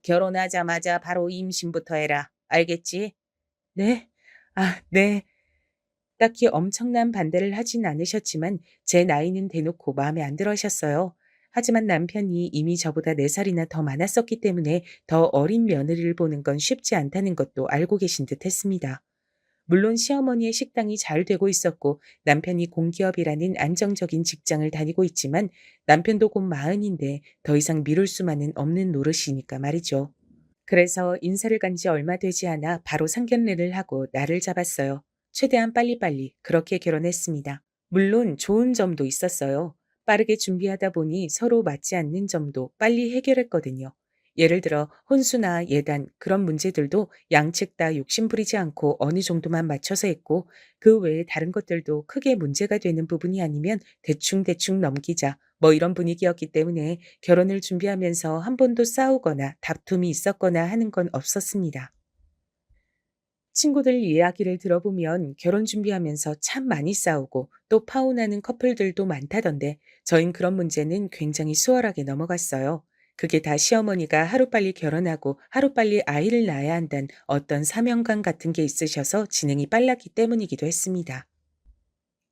결혼하자마자 바로 임신부터 해라. 알겠지? 네? 아, 네. 딱히 엄청난 반대를 하진 않으셨지만 제 나이는 대놓고 마음에 안 들어 하셨어요. 하지만 남편이 이미 저보다 4살이나 더 많았었기 때문에 더 어린 며느리를 보는 건 쉽지 않다는 것도 알고 계신 듯 했습니다. 물론 시어머니의 식당이 잘 되고 있었고 남편이 공기업이라는 안정적인 직장을 다니고 있지만 남편도 곧 마흔인데 더 이상 미룰 수만은 없는 노릇이니까 말이죠. 그래서 인사를 간지 얼마 되지 않아 바로 상견례를 하고 날을 잡았어요. 최대한 빨리빨리 그렇게 결혼했습니다. 물론 좋은 점도 있었어요. 빠르게 준비하다 보니 서로 맞지 않는 점도 빨리 해결했거든요. 예를 들어 혼수나 예단 그런 문제들도 양측 다 욕심부리지 않고 어느 정도만 맞춰서 했고 그 외에 다른 것들도 크게 문제가 되는 부분이 아니면 대충대충 넘기자 뭐 이런 분위기였기 때문에 결혼을 준비하면서 한 번도 싸우거나 다툼이 있었거나 하는 건 없었습니다. 친구들 이야기를 들어보면 결혼 준비하면서 참 많이 싸우고 또 파혼하는 커플들도 많다던데 저흰 그런 문제는 굉장히 수월하게 넘어갔어요. 그게 다 시어머니가 하루빨리 결혼하고 하루빨리 아이를 낳아야 한다는 어떤 사명감 같은 게 있으셔서 진행이 빨랐기 때문이기도 했습니다.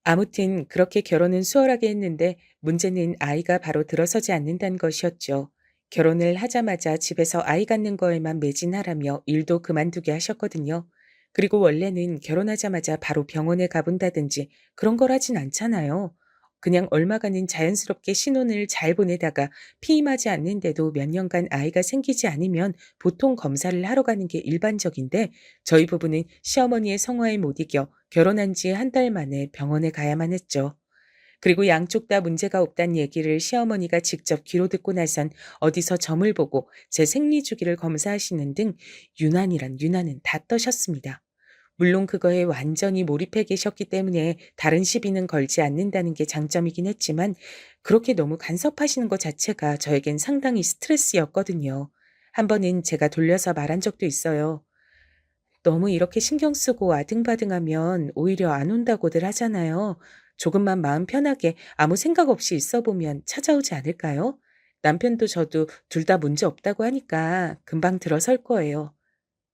아무튼 그렇게 결혼은 수월하게 했는데 문제는 아이가 바로 들어서지 않는다는 것이었죠. 결혼을 하자마자 집에서 아이 갖는 거에만 매진하라며 일도 그만두게 하셨거든요. 그리고 원래는 결혼하자마자 바로 병원에 가본다든지 그런 걸 하진 않잖아요. 그냥 얼마간은 자연스럽게 신혼을 잘 보내다가 피임하지 않는데도 몇 년간 아이가 생기지 않으면 보통 검사를 하러 가는 게 일반적인데 저희 부부는 시어머니의 성화에 못 이겨 결혼한 지 한 달 만에 병원에 가야만 했죠. 그리고 양쪽 다 문제가 없다는 얘기를 시어머니가 직접 귀로 듣고 나선 어디서 점을 보고 제 생리 주기를 검사하시는 등 유난이란 유난은 다 떠셨습니다. 물론 그거에 완전히 몰입해 계셨기 때문에 다른 시비는 걸지 않는다는 게 장점이긴 했지만 그렇게 너무 간섭하시는 것 자체가 저에겐 상당히 스트레스였거든요. 한 번은 제가 돌려서 말한 적도 있어요. 너무 이렇게 신경 쓰고 아등바등하면 오히려 안 온다고들 하잖아요. 조금만 마음 편하게 아무 생각 없이 있어 보면 찾아오지 않을까요? 남편도 저도 둘 다 문제 없다고 하니까 금방 들어설 거예요.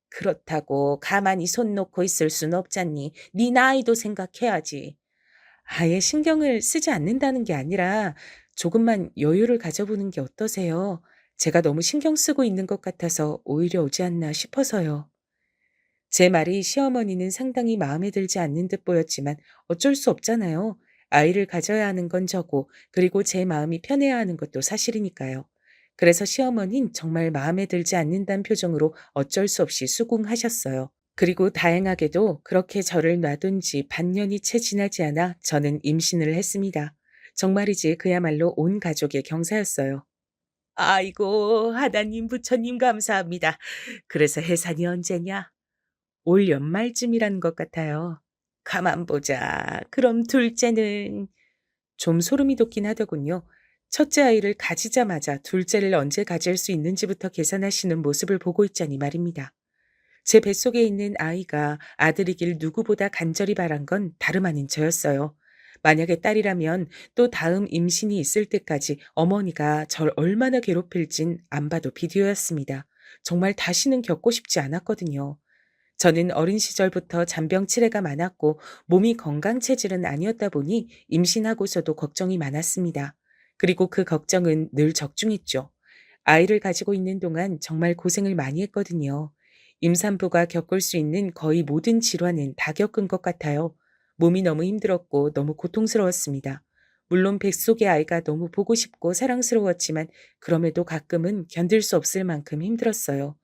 그렇다고 가만히 손 놓고 있을 순 없잖니. 네 나이도 생각해야지. 아예 신경을 쓰지 않는다는 게 아니라 조금만 여유를 가져보는 게 어떠세요? 제가 너무 신경 쓰고 있는 것 같아서 오히려 오지 않나 싶어서요. 제 말이 시어머니는 상당히 마음에 들지 않는 듯 보였지만 어쩔 수 없잖아요. 아이를 가져야 하는 건 저고, 그리고 제 마음이 편해야 하는 것도 사실이니까요. 그래서 시어머니는 정말 마음에 들지 않는다는 표정으로 어쩔 수 없이 수긍하셨어요. 그리고 다행하게도 그렇게 저를 놔둔 지 반년이 채 지나지 않아 저는 임신을 했습니다. 정말이지 그야말로 온 가족의 경사였어요. 아이고, 하나님, 부처님 감사합니다. 그래서 해산이 언제냐? 올 연말쯤이라는 것 같아요. 가만 보자. 그럼 둘째는 좀 소름이 돋긴 하더군요. 첫째 아이를 가지자마자 둘째를 언제 가질 수 있는지부터 계산하시는 모습을 보고 있자니 말입니다. 제 뱃속에 있는 아이가 아들이길 누구보다 간절히 바란 건 다름 아닌 저였어요. 만약에 딸이라면 또 다음 임신이 있을 때까지 어머니가 절 얼마나 괴롭힐진 안 봐도 비디오였습니다. 정말 다시는 겪고 싶지 않았거든요. 저는 어린 시절부터 잔병 치레가 많았고 몸이 건강 체질은 아니었다 보니 임신하고서도 걱정이 많았습니다. 그리고 그 걱정은 늘 적중했죠. 아이를 가지고 있는 동안 정말 고생을 많이 했거든요. 임산부가 겪을 수 있는 거의 모든 질환은 다 겪은 것 같아요. 몸이 너무 힘들었고 너무 고통스러웠습니다. 물론 뱃속의 아이가 너무 보고 싶고 사랑스러웠지만 그럼에도 가끔은 견딜 수 없을 만큼 힘들었어요.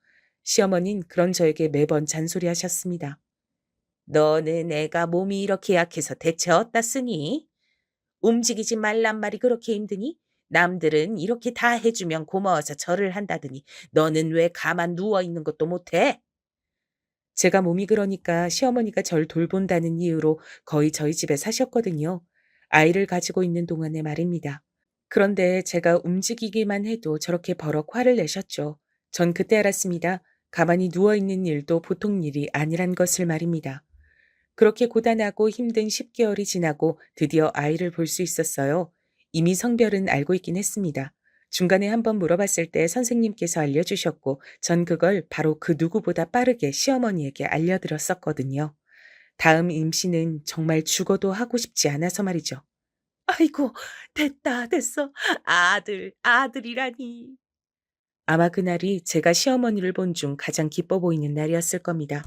시어머니는 그런 저에게 매번 잔소리하셨습니다. 너는 애가 몸이 이렇게 약해서 대체 어디다 쓰니? 움직이지 말란 말이 그렇게 힘드니? 남들은 이렇게 다 해주면 고마워서 절을 한다더니 너는 왜 가만 누워 있는 것도 못해? 제가 몸이 그러니까 시어머니가 절 돌본다는 이유로 거의 저희 집에 사셨거든요. 아이를 가지고 있는 동안에 말입니다. 그런데 제가 움직이기만 해도 저렇게 버럭 화를 내셨죠. 전 그때 알았습니다. 가만히 누워있는 일도 보통 일이 아니란 것을 말입니다. 그렇게 고단하고 힘든 10개월이 지나고 드디어 아이를 볼 수 있었어요. 이미 성별은 알고 있긴 했습니다. 중간에 한번 물어봤을 때 선생님께서 알려주셨고 전 그걸 바로 그 누구보다 빠르게 시어머니에게 알려드렸었거든요. 다음 임신은 정말 죽어도 하고 싶지 않아서 말이죠. 아이고, 됐다, 됐어. 아들이라니. 아마 그날이 제가 시어머니를 본 중 가장 기뻐 보이는 날이었을 겁니다.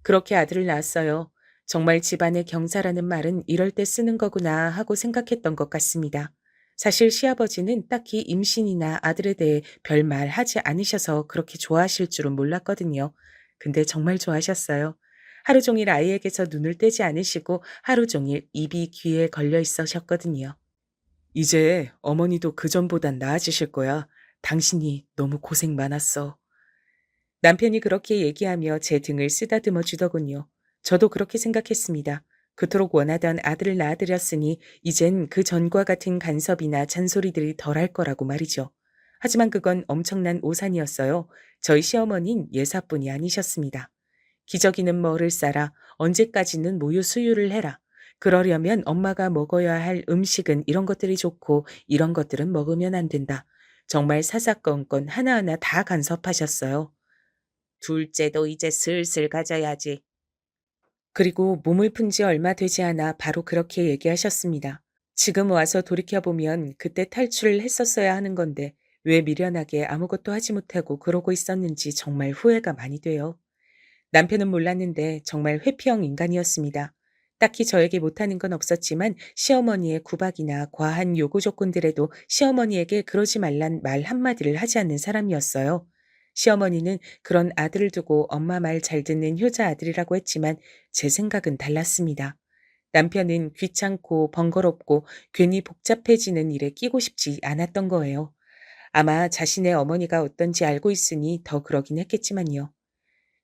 그렇게 아들을 낳았어요. 정말 집안의 경사라는 말은 이럴 때 쓰는 거구나 하고 생각했던 것 같습니다. 사실 시아버지는 딱히 임신이나 아들에 대해 별말 하지 않으셔서 그렇게 좋아하실 줄은 몰랐거든요. 근데 정말 좋아하셨어요. 하루 종일 아이에게서 눈을 떼지 않으시고 하루 종일 입이 귀에 걸려 있으셨거든요. 이제 어머니도 그전보단 나아지실 거야. 당신이 너무 고생 많았어. 남편이 그렇게 얘기하며 제 등을 쓰다듬어 주더군요. 저도 그렇게 생각했습니다. 그토록 원하던 아들을 낳아드렸으니 이젠 그 전과 같은 간섭이나 잔소리들이 덜할 거라고 말이죠. 하지만 그건 엄청난 오산이었어요. 저희 시어머니는 예사뿐이 아니셨습니다. 기저귀는 뭐를 싸라, 언제까지는 모유 수유를 해라. 그러려면 엄마가 먹어야 할 음식은 이런 것들이 좋고 이런 것들은 먹으면 안 된다. 정말 사사건건 하나하나 다 간섭하셨어요. 둘째도 이제 슬슬 가져야지. 그리고 몸을 푼 지 얼마 되지 않아 바로 그렇게 얘기하셨습니다. 지금 와서 돌이켜보면 그때 탈출을 했었어야 하는 건데 왜 미련하게 아무것도 하지 못하고 그러고 있었는지 정말 후회가 많이 돼요. 남편은 몰랐는데 정말 회피형 인간이었습니다. 딱히 저에게 못하는 건 없었지만 시어머니의 구박이나 과한 요구 조건들에도 시어머니에게 그러지 말란 말 한마디를 하지 않는 사람이었어요. 시어머니는 그런 아들을 두고 엄마 말 잘 듣는 효자 아들이라고 했지만 제 생각은 달랐습니다. 남편은 귀찮고 번거롭고 괜히 복잡해지는 일에 끼고 싶지 않았던 거예요. 아마 자신의 어머니가 어떤지 알고 있으니 더 그러긴 했겠지만요.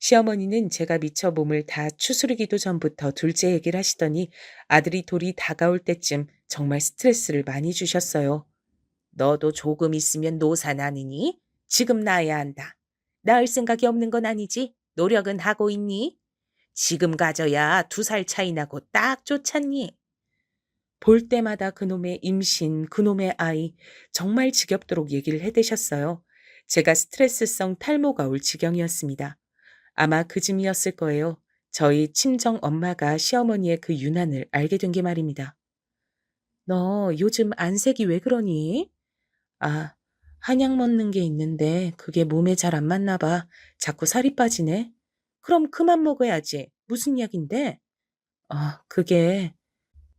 시어머니는 제가 미처 몸을 다 추스르기도 전부터 둘째 얘기를 하시더니 아들이 돌이 다가올 때쯤 정말 스트레스를 많이 주셨어요. 너도 조금 있으면 노사 나느니? 지금 낳아야 한다. 낳을 생각이 없는 건 아니지? 노력은 하고 있니? 지금 가져야 2살 차이 나고 딱 좋잖니? 볼 때마다 그놈의 임신, 그놈의 아이, 정말 지겹도록 얘기를 해대셨어요. 제가 스트레스성 탈모가 올 지경이었습니다. 아마 그쯤이었을 거예요. 저희 친정 엄마가 시어머니의 그 유난을 알게 된 게 말입니다. 너 요즘 안색이 왜 그러니? 아, 한약 먹는 게 있는데 그게 몸에 잘 안 맞나 봐. 자꾸 살이 빠지네. 그럼 그만 먹어야지. 무슨 약인데? 그게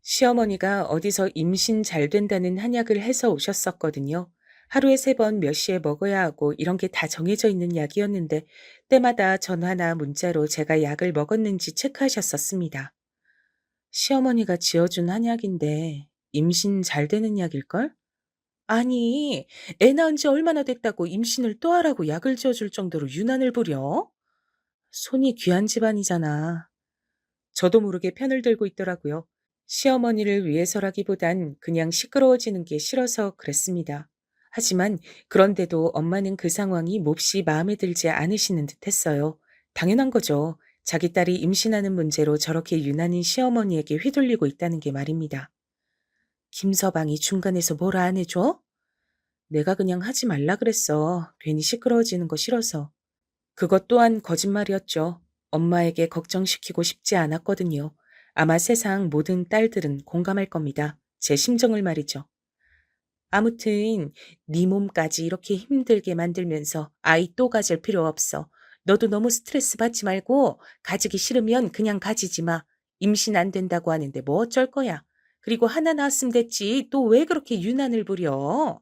시어머니가 어디서 임신 잘 된다는 한약을 해서 오셨었거든요. 하루에 3번 몇 시에 먹어야 하고 이런 게 다 정해져 있는 약이었는데 때마다 전화나 문자로 제가 약을 먹었는지 체크하셨었습니다. 시어머니가 지어준 한약인데 임신 잘 되는 약일걸? 아니, 애 낳은 지 얼마나 됐다고 임신을 또 하라고 약을 지어줄 정도로 유난을 부려? 손이 귀한 집안이잖아. 저도 모르게 편을 들고 있더라고요. 시어머니를 위해서라기보단 그냥 시끄러워지는 게 싫어서 그랬습니다. 하지만 그런데도 엄마는 그 상황이 몹시 마음에 들지 않으시는 듯 했어요. 당연한 거죠. 자기 딸이 임신하는 문제로 저렇게 유난히 시어머니에게 휘둘리고 있다는 게 말입니다. 김서방이 중간에서 뭐라 안 해줘? 내가 그냥 하지 말라 그랬어. 괜히 시끄러워지는 거 싫어서. 그것 또한 거짓말이었죠. 엄마에게 걱정시키고 싶지 않았거든요. 아마 세상 모든 딸들은 공감할 겁니다. 제 심정을 말이죠. 아무튼 네 몸까지 이렇게 힘들게 만들면서 아이 또 가질 필요 없어. 너도 너무 스트레스 받지 말고 가지기 싫으면 그냥 가지지 마. 임신 안 된다고 하는데 뭐 어쩔 거야. 그리고 하나 낳았으면 됐지. 또 왜 그렇게 유난을 부려?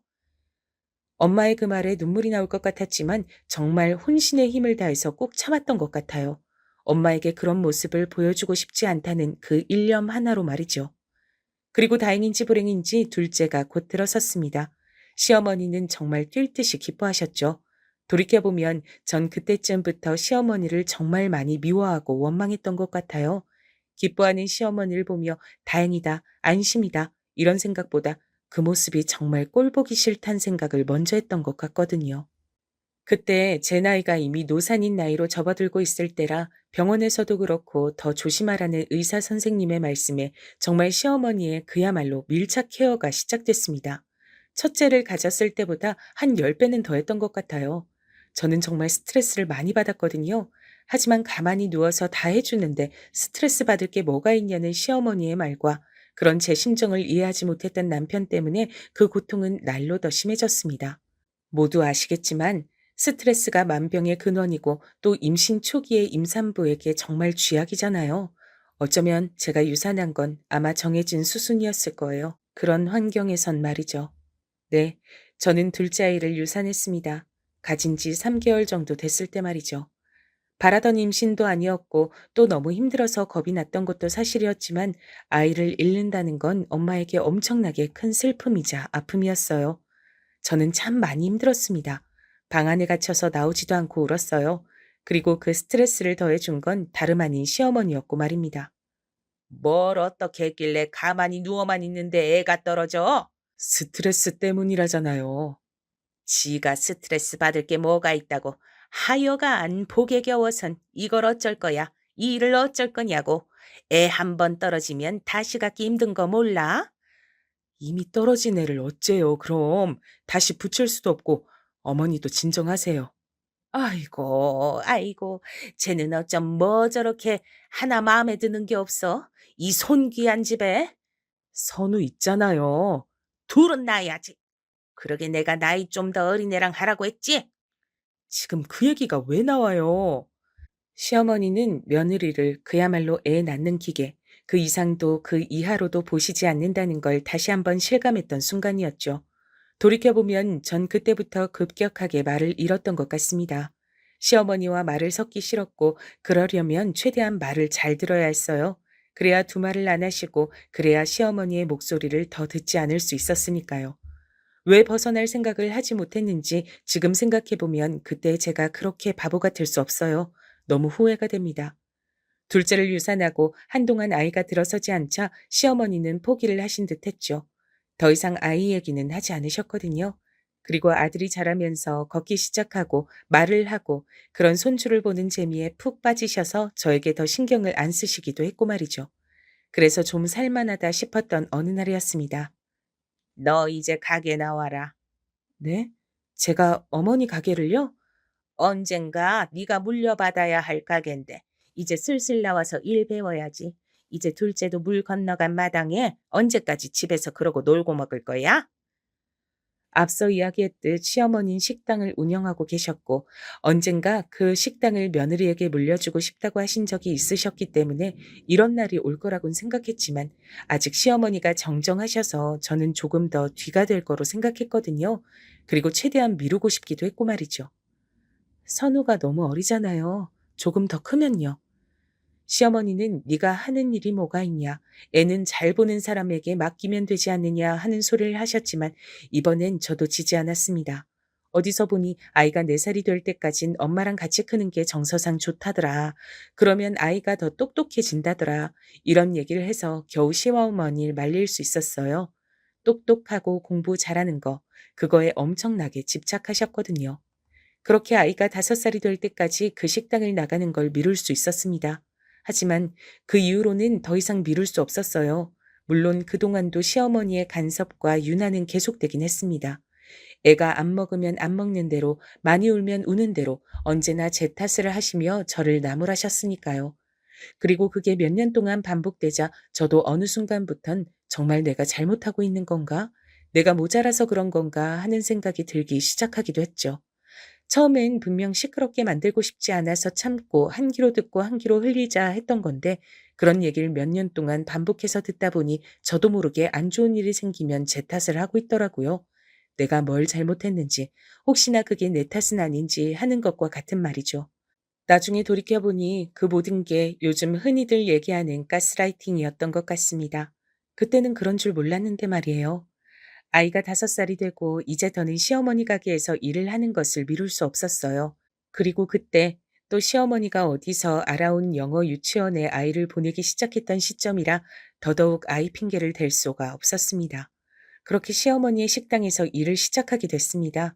엄마의 그 말에 눈물이 나올 것 같았지만 정말 혼신의 힘을 다해서 꼭 참았던 것 같아요. 엄마에게 그런 모습을 보여주고 싶지 않다는 그 일념 하나로 말이죠. 그리고 다행인지 불행인지 둘째가 곧 들어섰습니다. 시어머니는 정말 뛸 듯이 기뻐하셨죠. 돌이켜보면 전 그때쯤부터 시어머니를 정말 많이 미워하고 원망했던 것 같아요. 기뻐하는 시어머니를 보며 다행이다, 안심이다, 이런 생각보다 그 모습이 정말 꼴보기 싫단 생각을 먼저 했던 것 같거든요. 그때 제 나이가 이미 노산인 나이로 접어들고 있을 때라 병원에서도 그렇고 더 조심하라는 의사 선생님의 말씀에 정말 시어머니의 그야말로 밀착 케어가 시작됐습니다. 첫째를 가졌을 때보다 한 10배는 더 했던 것 같아요. 저는 정말 스트레스를 많이 받았거든요. 하지만 가만히 누워서 다 해주는데 스트레스 받을 게 뭐가 있냐는 시어머니의 말과 그런 제 심정을 이해하지 못했던 남편 때문에 그 고통은 날로 더 심해졌습니다. 모두 아시겠지만 스트레스가 만병의 근원이고 또 임신 초기의 임산부에게 정말 쥐약이잖아요. 어쩌면 제가 유산한 건 아마 정해진 수순이었을 거예요. 그런 환경에선 말이죠. 네, 저는 둘째 아이를 유산했습니다. 가진 지 3개월 정도 됐을 때 말이죠. 바라던 임신도 아니었고 또 너무 힘들어서 겁이 났던 것도 사실이었지만 아이를 잃는다는 건 엄마에게 엄청나게 큰 슬픔이자 아픔이었어요. 저는 참 많이 힘들었습니다. 방 안에 갇혀서 나오지도 않고 울었어요. 그리고 그 스트레스를 더해준 건 다름 아닌 시어머니였고 말입니다. 뭘 어떻게 했길래 가만히 누워만 있는데 애가 떨어져? 스트레스 때문이라잖아요. 지가 스트레스 받을 게 뭐가 있다고. 하여간 복에 겨워선 이걸 어쩔 거야. 이 일을 어쩔 거냐고. 애 한 번 떨어지면 다시 갖기 힘든 거 몰라? 이미 떨어진 애를 어째요, 그럼. 다시 붙일 수도 없고, 어머니도 진정하세요. 아이고, 아이고, 쟤는 어쩜 뭐 저렇게 하나 마음에 드는 게 없어? 이 손귀한 집에? 선우 있잖아요. 둘은 낳아야지. 그러게 내가 나이 좀 더 어린 애랑 하라고 했지? 지금 그 얘기가 왜 나와요? 시어머니는 며느리를 그야말로 애 낳는 기계, 그 이상도 그 이하로도 보시지 않는다는 걸 다시 한번 실감했던 순간이었죠. 돌이켜보면 전 그때부터 급격하게 말을 잃었던 것 같습니다. 시어머니와 말을 섞기 싫었고 그러려면 최대한 말을 잘 들어야 했어요. 그래야 두 말을 안 하시고 그래야 시어머니의 목소리를 더 듣지 않을 수 있었으니까요. 왜 벗어날 생각을 하지 못했는지 지금 생각해보면 그때 제가 그렇게 바보 같을 수 없어요. 너무 후회가 됩니다. 둘째를 유산하고 한동안 아이가 들어서지 않자 시어머니는 포기를 하신 듯 했죠. 더 이상 아이 얘기는 하지 않으셨거든요. 그리고 아들이 자라면서 걷기 시작하고 말을 하고 그런 손주를 보는 재미에 푹 빠지셔서 저에게 더 신경을 안 쓰시기도 했고 말이죠. 그래서 좀 살만하다 싶었던 어느 날이었습니다. 너 이제 가게 나와라. 네? 제가 어머니 가게를요? 언젠가 네가 물려받아야 할 가게인데 이제 슬슬 나와서 일 배워야지. 이제 둘째도 물 건너간 마당에 언제까지 집에서 그러고 놀고 먹을 거야? 앞서 이야기했듯 시어머니는 식당을 운영하고 계셨고 언젠가 그 식당을 며느리에게 물려주고 싶다고 하신 적이 있으셨기 때문에 이런 날이 올 거라고는 생각했지만 아직 시어머니가 정정하셔서 저는 조금 더 뒤가 될 거로 생각했거든요. 그리고 최대한 미루고 싶기도 했고 말이죠. 선우가 너무 어리잖아요. 조금 더 크면요. 시어머니는 네가 하는 일이 뭐가 있냐. 애는 잘 보는 사람에게 맡기면 되지 않느냐 하는 소리를 하셨지만 이번엔 저도 지지 않았습니다. 어디서 보니 아이가 4살이 될 때까진 엄마랑 같이 크는 게 정서상 좋다더라. 그러면 아이가 더 똑똑해진다더라. 이런 얘기를 해서 겨우 시어머니를 말릴 수 있었어요. 똑똑하고 공부 잘하는 거. 그거에 엄청나게 집착하셨거든요. 그렇게 아이가 5살이 될 때까지 그 식당을 나가는 걸 미룰 수 있었습니다. 하지만 그 이후로는 더 이상 미룰 수 없었어요. 물론 그동안도 시어머니의 간섭과 유난은 계속되긴 했습니다. 애가 안 먹으면 안 먹는 대로, 많이 울면 우는 대로 언제나 제 탓을 하시며 저를 나무라셨으니까요. 그리고 그게 몇 년 동안 반복되자 저도 어느 순간부턴 정말 내가 잘못하고 있는 건가? 내가 모자라서 그런 건가 하는 생각이 들기 시작하기도 했죠. 처음엔 분명 시끄럽게 만들고 싶지 않아서 참고 한 귀로 듣고 한 귀로 흘리자 했던 건데 그런 얘기를 몇 년 동안 반복해서 듣다 보니 저도 모르게 안 좋은 일이 생기면 제 탓을 하고 있더라고요. 내가 뭘 잘못했는지, 혹시나 그게 내 탓은 아닌지 하는 것과 같은 말이죠. 나중에 돌이켜보니 그 모든 게 요즘 흔히들 얘기하는 가스라이팅이었던 것 같습니다. 그때는 그런 줄 몰랐는데 말이에요. 아이가 5살이 되고 이제 더는 시어머니 가게에서 일을 하는 것을 미룰 수 없었어요. 그리고 그때 또 시어머니가 어디서 알아온 영어 유치원에 아이를 보내기 시작했던 시점이라 더더욱 아이 핑계를 댈 수가 없었습니다. 그렇게 시어머니의 식당에서 일을 시작하게 됐습니다.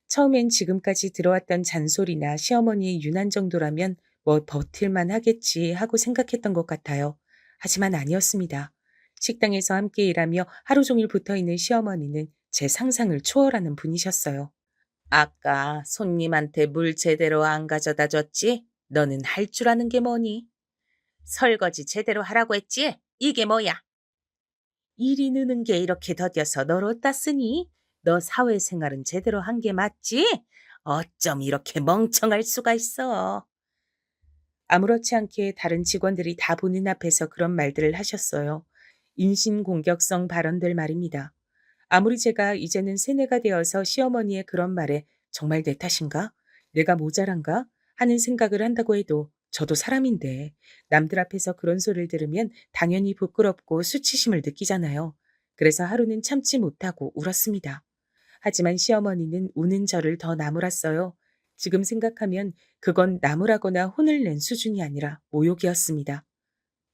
처음엔 지금까지 들어왔던 잔소리나 시어머니의 유난 정도라면 뭐 버틸만 하겠지 하고 생각했던 것 같아요. 하지만 아니었습니다. 식당에서 함께 일하며 하루 종일 붙어 있는 시어머니는 제 상상을 초월하는 분이셨어요. 아까 손님한테 물 제대로 안 가져다 줬지? 너는 할 줄 아는 게 뭐니? 설거지 제대로 하라고 했지? 이게 뭐야? 일이 느는 게 이렇게 더뎌서 널 어디다 쓰니? 너 사회생활은 제대로 한 게 맞지? 어쩜 이렇게 멍청할 수가 있어? 아무렇지 않게 다른 직원들이 다 보는 앞에서 그런 말들을 하셨어요. 인신공격성 발언들 말입니다. 아무리 제가 이제는 세뇌가 되어서 시어머니의 그런 말에 정말 내 탓인가? 내가 모자란가? 하는 생각을 한다고 해도 저도 사람인데 남들 앞에서 그런 소리를 들으면 당연히 부끄럽고 수치심을 느끼잖아요. 그래서 하루는 참지 못하고 울었습니다. 하지만 시어머니는 우는 저를 더 나무랐어요. 지금 생각하면 그건 나무라거나 혼을 낸 수준이 아니라 모욕이었습니다.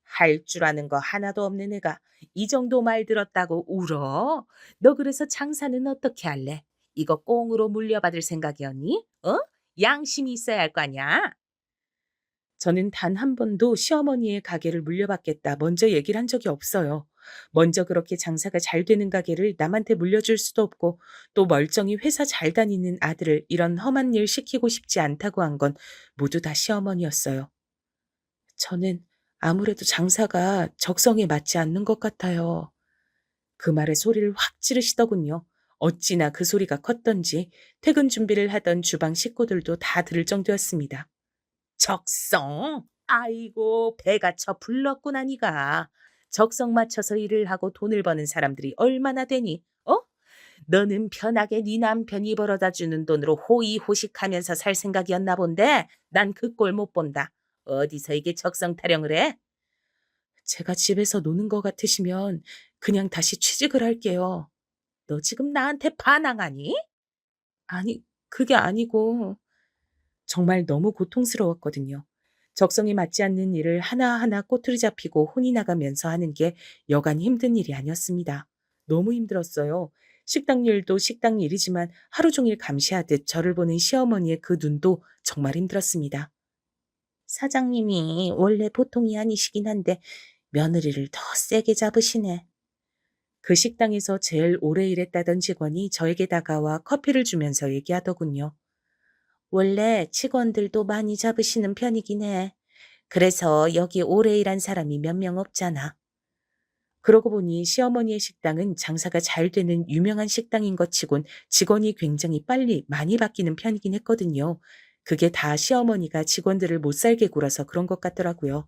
할 줄 아는 거 하나도 없는 애가 이 정도 말 들었다고 울어? 너 그래서 장사는 어떻게 할래? 이거 꽁으로 물려받을 생각이었니? 어? 양심이 있어야 할 거 아니야? 저는 단 한 번도 시어머니의 가게를 물려받겠다 먼저 얘기를 한 적이 없어요. 먼저 그렇게 장사가 잘 되는 가게를 남한테 물려줄 수도 없고 또 멀쩡히 회사 잘 다니는 아들을 이런 험한 일 시키고 싶지 않다고 한 건 모두 다 시어머니였어요. 저는 아무래도 장사가 적성에 맞지 않는 것 같아요. 그 말에 소리를 확 지르시더군요. 어찌나 그 소리가 컸던지 퇴근 준비를 하던 주방 식구들도 다 들을 정도였습니다. 적성? 아이고, 배가 쳐 불렀구나, 니가. 적성 맞춰서 일을 하고 돈을 버는 사람들이 얼마나 되니? 어? 너는 편하게 네 남편이 벌어다 주는 돈으로 호의호식하면서 살 생각이었나 본데 난 그 꼴 못 본다. 어디서 이게 적성 타령을 해? 제가 집에서 노는 것 같으시면 그냥 다시 취직을 할게요. 너 지금 나한테 반항하니? 아니, 그게 아니고 정말 너무 고통스러웠거든요. 적성에 맞지 않는 일을 하나하나 꼬투리 잡히고 혼이 나가면서 하는 게 여간 힘든 일이 아니었습니다. 너무 힘들었어요. 식당 일도 식당 일이지만 하루 종일 감시하듯 저를 보는 시어머니의 그 눈도 정말 힘들었습니다. 사장님이 원래 보통이 아니시긴 한데 며느리를 더 세게 잡으시네. 그 식당에서 제일 오래 일했다던 직원이 저에게 다가와 커피를 주면서 얘기하더군요. 원래 직원들도 많이 잡으시는 편이긴 해. 그래서 여기 오래 일한 사람이 몇 명 없잖아. 그러고 보니 시어머니의 식당은 장사가 잘 되는 유명한 식당인 것 치곤 직원이 굉장히 빨리 많이 바뀌는 편이긴 했거든요. 그게 다 시어머니가 직원들을 못 살게 굴어서 그런 것 같더라고요.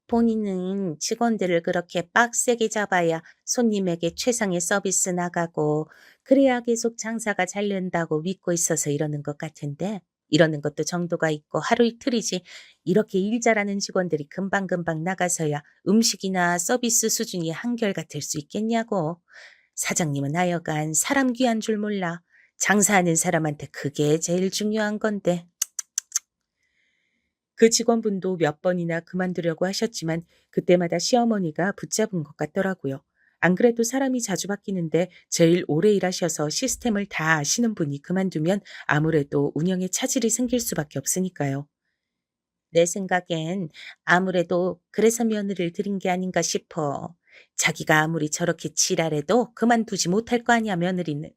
본인은 직원들을 그렇게 빡세게 잡아야 손님에게 최상의 서비스 나가고 그래야 계속 장사가 잘 된다고 믿고 있어서 이러는 것 같은데 이러는 것도 정도가 있고 하루 이틀이지 이렇게 일 잘하는 직원들이 금방금방 나가서야 음식이나 서비스 수준이 한결같을 수 있겠냐고. 사장님은 하여간 사람 귀한 줄 몰라. 장사하는 사람한테 그게 제일 중요한 건데. 그 직원분도 몇 번이나 그만두려고 하셨지만 그때마다 시어머니가 붙잡은 것 같더라고요. 안 그래도 사람이 자주 바뀌는데 제일 오래 일하셔서 시스템을 다 아시는 분이 그만두면 아무래도 운영에 차질이 생길 수밖에 없으니까요. 내 생각엔 아무래도 그래서 며느리를 들인 게 아닌가 싶어. 자기가 아무리 저렇게 지랄해도 그만두지 못할 거 아니야, 며느리는.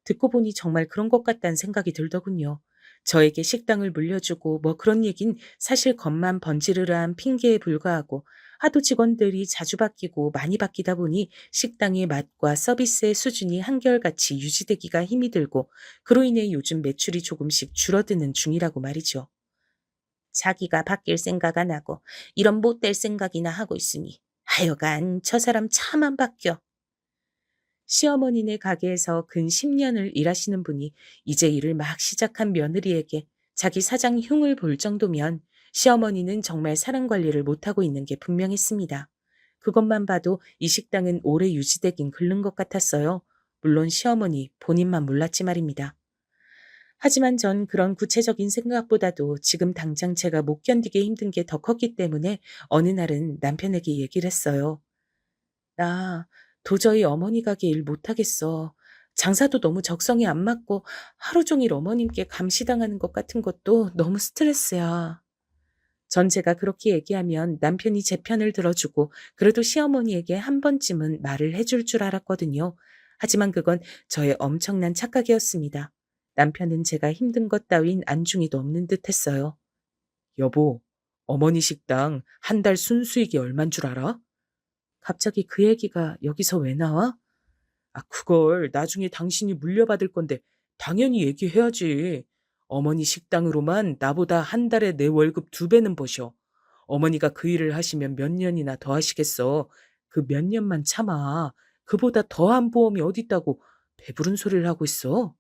듣고 보니 정말 그런 것 같다는 생각이 들더군요. 저에게 식당을 물려주고 뭐 그런 얘긴 사실 겉만 번지르르한 핑계에 불과하고 하도 직원들이 자주 바뀌고 많이 바뀌다 보니 식당의 맛과 서비스의 수준이 한결같이 유지되기가 힘이 들고 그로 인해 요즘 매출이 조금씩 줄어드는 중이라고 말이죠. 자기가 바뀔 생각 안 하고 이런 못될 생각이나 하고 있으니 하여간 저 사람 참 안 바뀌어. 시어머니네 가게에서 근 10년을 일하시는 분이 이제 일을 막 시작한 며느리에게 자기 사장 흉을 볼 정도면 시어머니는 정말 사람 관리를 못하고 있는 게 분명했습니다. 그것만 봐도 이 식당은 오래 유지되긴 글른 것 같았어요. 물론 시어머니 본인만 몰랐지 말입니다. 하지만 전 그런 구체적인 생각보다도 지금 당장 제가 못 견디게 힘든 게 더 컸기 때문에 어느 날은 남편에게 얘기를 했어요. 나 도저히 어머니 가게 일 못하겠어. 장사도 너무 적성에 안 맞고 하루 종일 어머님께 감시당하는 것 같은 것도 너무 스트레스야. 전 제가 그렇게 얘기하면 남편이 제 편을 들어주고 그래도 시어머니에게 한 번쯤은 말을 해줄 줄 알았거든요. 하지만 그건 저의 엄청난 착각이었습니다. 남편은 제가 힘든 것 따윈 안중에도 없는 듯 했어요. 여보, 어머니 식당 한 달 순수익이 얼만 줄 알아? 갑자기 그 얘기가 여기서 왜 나와? 아, 그걸 나중에 당신이 물려받을 건데 당연히 얘기해야지. 어머니 식당으로만 나보다 한 달에 내 월급 2배는 버셔. 어머니가 그 일을 하시면 몇 년이나 더 하시겠어. 그 몇 년만 참아. 그보다 더한 보험이 어딨다고 배부른 소리를 하고 있어.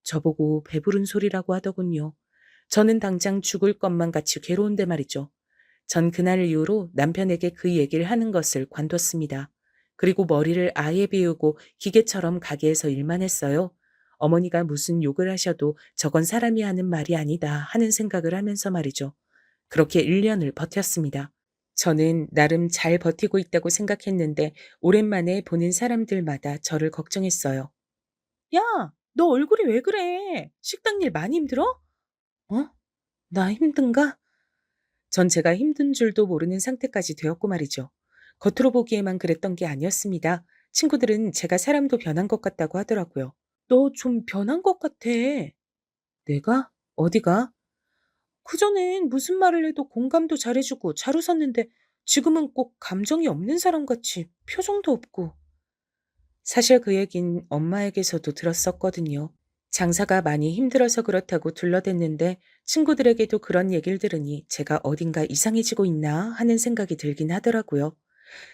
저보고 배부른 소리라고 하더군요. 저는 당장 죽을 것만 같이 괴로운데 말이죠. 전 그날 이후로 남편에게 그 얘기를 하는 것을 관뒀습니다. 그리고 머리를 아예 비우고 기계처럼 가게에서 일만 했어요. 어머니가 무슨 욕을 하셔도 저건 사람이 하는 말이 아니다 하는 생각을 하면서 말이죠. 그렇게 1년을 버텼습니다. 저는 나름 잘 버티고 있다고 생각했는데 오랜만에 보는 사람들마다 저를 걱정했어요. 야, 너 얼굴이 왜 그래? 식당 일 많이 힘들어? 어? 나 힘든가? 전 제가 힘든 줄도 모르는 상태까지 되었고 말이죠. 겉으로 보기에만 그랬던 게 아니었습니다. 친구들은 제가 사람도 변한 것 같다고 하더라고요. 너 좀 변한 것 같아. 내가? 어디가? 그전엔 무슨 말을 해도 공감도 잘해주고 잘 웃었는데 지금은 꼭 감정이 없는 사람 같이 표정도 없고. 사실 그 얘긴 엄마에게서도 들었었거든요. 장사가 많이 힘들어서 그렇다고 둘러댔는데 친구들에게도 그런 얘기를 들으니 제가 어딘가 이상해지고 있나 하는 생각이 들긴 하더라고요.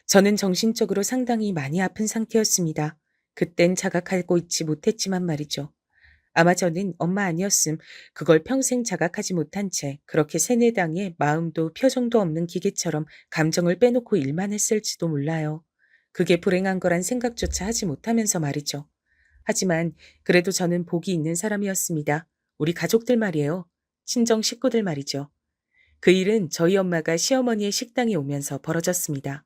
저는 정신적으로 상당히 많이 아픈 상태였습니다. 그땐 자각하고 있지 못했지만 말이죠. 아마 저는 엄마 아니었음 그걸 평생 자각하지 못한 채 그렇게 세뇌당해 마음도 표정도 없는 기계처럼 감정을 빼놓고 일만 했을지도 몰라요. 그게 불행한 거란 생각조차 하지 못하면서 말이죠. 하지만 그래도 저는 복이 있는 사람이었습니다. 우리 가족들 말이에요. 친정 식구들 말이죠. 그 일은 저희 엄마가 시어머니의 식당에 오면서 벌어졌습니다.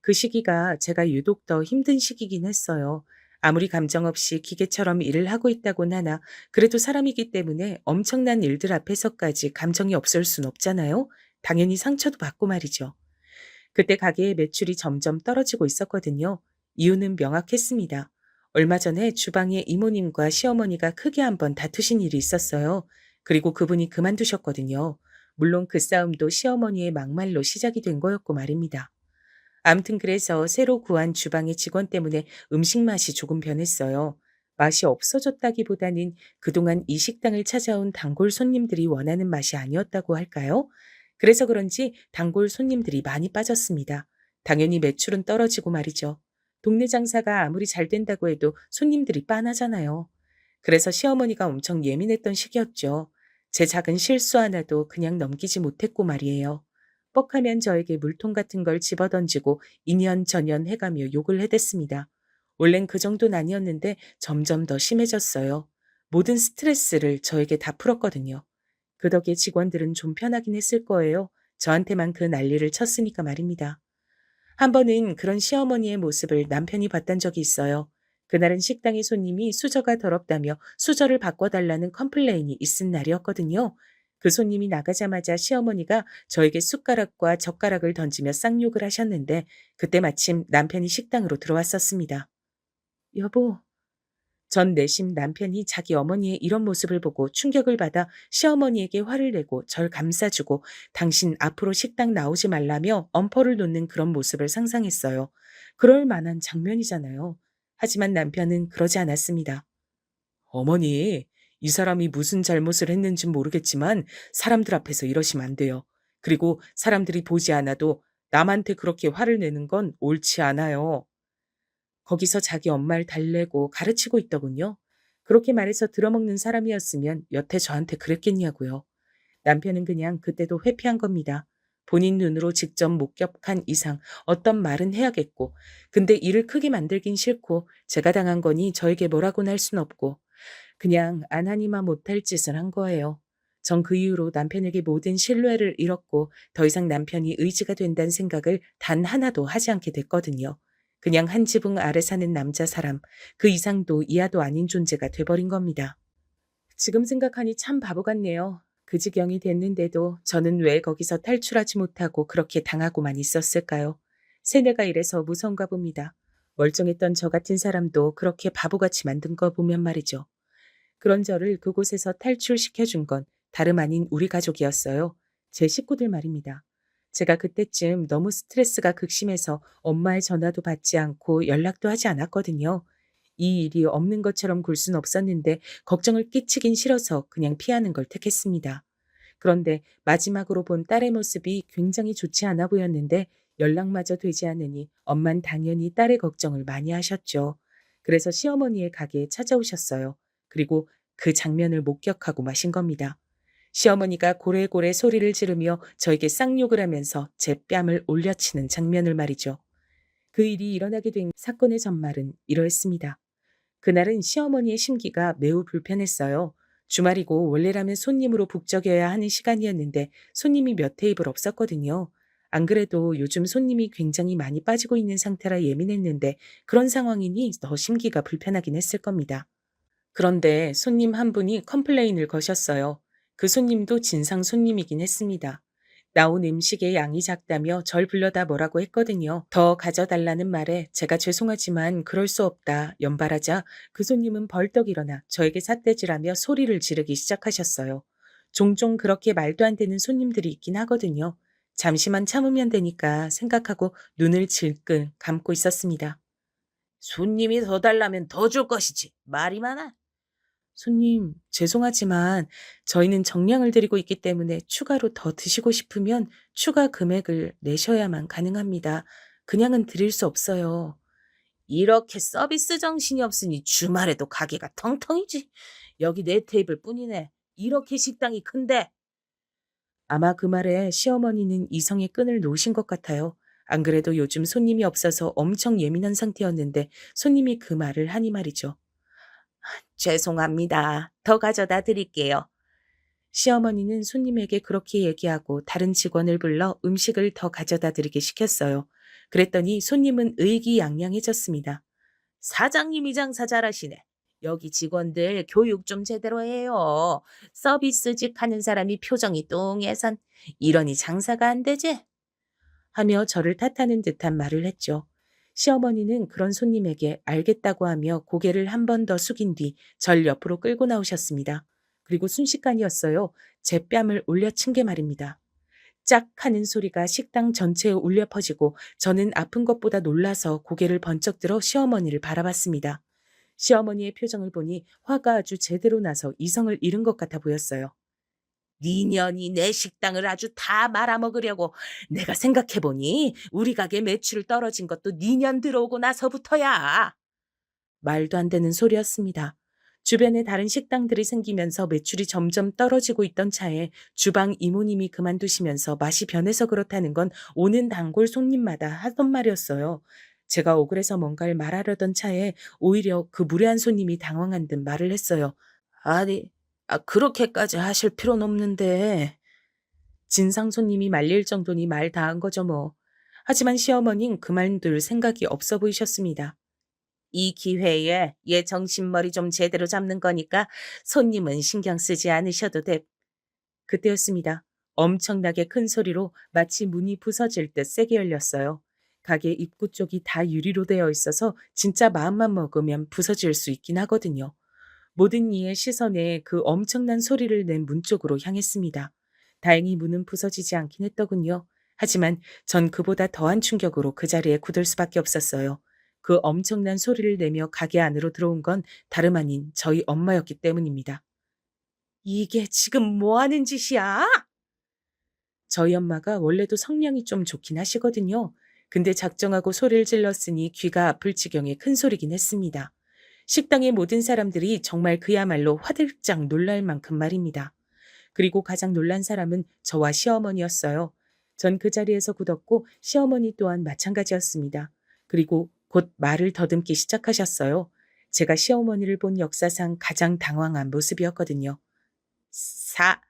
그 시기가 제가 유독 더 힘든 시기긴 했어요. 아무리 감정 없이 기계처럼 일을 하고 있다곤 하나 그래도 사람이기 때문에 엄청난 일들 앞에서까지 감정이 없을 순 없잖아요. 당연히 상처도 받고 말이죠. 그때 가게의 매출이 점점 떨어지고 있었거든요. 이유는 명확했습니다. 얼마 전에 주방에 이모님과 시어머니가 크게 한번 다투신 일이 있었어요. 그리고 그분이 그만두셨거든요. 물론 그 싸움도 시어머니의 막말로 시작이 된 거였고 말입니다. 암튼 그래서 새로 구한 주방의 직원 때문에 음식 맛이 조금 변했어요. 맛이 없어졌다기보다는 그동안 이 식당을 찾아온 단골 손님들이 원하는 맛이 아니었다고 할까요? 그래서 그런지 단골 손님들이 많이 빠졌습니다. 당연히 매출은 떨어지고 말이죠. 동네 장사가 아무리 잘 된다고 해도 손님들이 빤하잖아요. 그래서 시어머니가 엄청 예민했던 시기였죠. 제 작은 실수 하나도 그냥 넘기지 못했고 말이에요. 뻑하면 저에게 물통 같은 걸 집어던지고 인연전연 해가며 욕을 해댔습니다. 원래는 그 정도는 아니었는데 점점 더 심해졌어요. 모든 스트레스를 저에게 다 풀었거든요. 그 덕에 직원들은 좀 편하긴 했을 거예요. 저한테만 그 난리를 쳤으니까 말입니다. 한 번은 그런 시어머니의 모습을 남편이 봤던 적이 있어요. 그날은 식당의 손님이 수저가 더럽다며 수저를 바꿔달라는 컴플레인이 있은 날이었거든요. 그 손님이 나가자마자 시어머니가 저에게 숟가락과 젓가락을 던지며 쌍욕을 하셨는데 그때 마침 남편이 식당으로 들어왔었습니다. 여보, 전 내심 남편이 자기 어머니의 이런 모습을 보고 충격을 받아 시어머니에게 화를 내고 절 감싸주고 당신 앞으로 식당 나오지 말라며 엄포를 놓는 그런 모습을 상상했어요. 그럴 만한 장면이잖아요. 하지만 남편은 그러지 않았습니다. 어머니, 이 사람이 무슨 잘못을 했는진 모르겠지만 사람들 앞에서 이러시면 안 돼요. 그리고 사람들이 보지 않아도 남한테 그렇게 화를 내는 건 옳지 않아요. 거기서 자기 엄마를 달래고 가르치고 있더군요. 그렇게 말해서 들어먹는 사람이었으면 여태 저한테 그랬겠냐고요. 남편은 그냥 그때도 회피한 겁니다. 본인 눈으로 직접 목격한 이상 어떤 말은 해야겠고, 근데 일을 크게 만들긴 싫고, 제가 당한 거니 저에게 뭐라고는 할 순 없고, 그냥 안 하니만 못할 짓을 한 거예요. 전 그 이후로 남편에게 모든 신뢰를 잃었고 더 이상 남편이 의지가 된다는 생각을 단 하나도 하지 않게 됐거든요. 그냥 한 지붕 아래 사는 남자 사람, 그 이상도 이하도 아닌 존재가 돼버린 겁니다. 지금 생각하니 참 바보 같네요. 그 지경이 됐는데도 저는 왜 거기서 탈출하지 못하고 그렇게 당하고만 있었을까요? 세뇌가 이래서 무서운가 봅니다. 멀쩡했던 저 같은 사람도 그렇게 바보같이 만든 거 보면 말이죠. 그런 저를 그곳에서 탈출시켜 준 건 다름 아닌 우리 가족이었어요. 제 식구들 말입니다. 제가 그때쯤 너무 스트레스가 극심해서 엄마의 전화도 받지 않고 연락도 하지 않았거든요. 이 일이 없는 것처럼 굴 순 없었는데 걱정을 끼치긴 싫어서 그냥 피하는 걸 택했습니다. 그런데 마지막으로 본 딸의 모습이 굉장히 좋지 않아 보였는데 연락마저 되지 않으니 엄만 당연히 딸의 걱정을 많이 하셨죠. 그래서 시어머니의 가게에 찾아오셨어요. 그리고 그 장면을 목격하고 마신 겁니다. 시어머니가 고래고래 소리를 지르며 저에게 쌍욕을 하면서 제 뺨을 올려치는 장면을 말이죠. 그 일이 일어나게 된 사건의 전말은 이러했습니다. 그날은 시어머니의 심기가 매우 불편했어요. 주말이고 원래라면 손님으로 북적여야 하는 시간이었는데 손님이 몇 테이블 없었거든요. 안 그래도 요즘 손님이 굉장히 많이 빠지고 있는 상태라 예민했는데 그런 상황이니 더 심기가 불편하긴 했을 겁니다. 그런데 손님 한 분이 컴플레인을 거셨어요. 그 손님도 진상 손님이긴 했습니다. 나온 음식의 양이 작다며 절 불러다 뭐라고 했거든요. 더 가져달라는 말에 제가 죄송하지만 그럴 수 없다 연발하자 그 손님은 벌떡 일어나 저에게 삿대질하며 소리를 지르기 시작하셨어요. 종종 그렇게 말도 안 되는 손님들이 있긴 하거든요. 잠시만 참으면 되니까 생각하고 눈을 질끈 감고 있었습니다. 손님이 더 달라면 더 줄 것이지. 말이 많아. 손님, 죄송하지만 저희는 정량을 드리고 있기 때문에 추가로 더 드시고 싶으면 추가 금액을 내셔야만 가능합니다. 그냥은 드릴 수 없어요. 이렇게 서비스 정신이 없으니 주말에도 가게가 텅텅이지. 여기 네 테이블 뿐이네. 이렇게 식당이 큰데. 아마 그 말에 시어머니는 이성의 끈을 놓으신 것 같아요. 안 그래도 요즘 손님이 없어서 엄청 예민한 상태였는데 손님이 그 말을 하니 말이죠. 죄송합니다. 더 가져다 드릴게요. 시어머니는 손님에게 그렇게 얘기하고 다른 직원을 불러 음식을 더 가져다 드리게 시켰어요. 그랬더니 손님은 의기양양해졌습니다. 사장님이 장사 잘하시네. 여기 직원들 교육 좀 제대로 해요. 서비스직 하는 사람이 표정이 뚱해선 이러니 장사가 안 되지? 하며 저를 탓하는 듯한 말을 했죠. 시어머니는 그런 손님에게 알겠다고 하며 고개를 한 번 더 숙인 뒤 절 옆으로 끌고 나오셨습니다. 그리고 순식간이었어요. 제 뺨을 올려친 게 말입니다. 짝 하는 소리가 식당 전체에 울려 퍼지고 저는 아픈 것보다 놀라서 고개를 번쩍 들어 시어머니를 바라봤습니다. 시어머니의 표정을 보니 화가 아주 제대로 나서 이성을 잃은 것 같아 보였어요. 니년이 내 식당을 아주 다 말아먹으려고. 내가 생각해보니 우리 가게 매출 떨어진 것도 니년 들어오고 나서부터야. 말도 안 되는 소리였습니다. 주변에 다른 식당들이 생기면서 매출이 점점 떨어지고 있던 차에 주방 이모님이 그만두시면서 맛이 변해서 그렇다는 건 오는 단골 손님마다 하던 말이었어요. 제가 억울해서 뭔가를 말하려던 차에 오히려 그 무례한 손님이 당황한 듯 말을 했어요. 아니, 그렇게까지 하실 필요는 없는데. 진상 손님이 말릴 정도니 말 다 한 거죠 뭐. 하지만 시어머니는 그만둘 생각이 없어 보이셨습니다. 이 기회에 얘 정신머리 좀 제대로 잡는 거니까 손님은 신경 쓰지 않으셔도 돼. 그때였습니다. 엄청나게 큰 소리로 마치 문이 부서질 듯 세게 열렸어요. 가게 입구 쪽이 다 유리로 되어 있어서 진짜 마음만 먹으면 부서질 수 있긴 하거든요. 모든 이의 시선에 그 엄청난 소리를 낸 문 쪽으로 향했습니다. 다행히 문은 부서지지 않긴 했더군요. 하지만 전 그보다 더한 충격으로 그 자리에 굳을 수밖에 없었어요. 그 엄청난 소리를 내며 가게 안으로 들어온 건 다름 아닌 저희 엄마였기 때문입니다. 이게 지금 뭐 하는 짓이야? 저희 엄마가 원래도 성량이 좀 좋긴 하시거든요. 근데 작정하고 소리를 질렀으니 귀가 아플 지경의 큰 소리긴 했습니다. 식당의 모든 사람들이 정말 그야말로 화들짝 놀랄 만큼 말입니다. 그리고 가장 놀란 사람은 저와 시어머니였어요. 전 그 자리에서 굳었고 시어머니 또한 마찬가지였습니다. 그리고 곧 말을 더듬기 시작하셨어요. 제가 시어머니를 본 역사상 가장 당황한 모습이었거든요.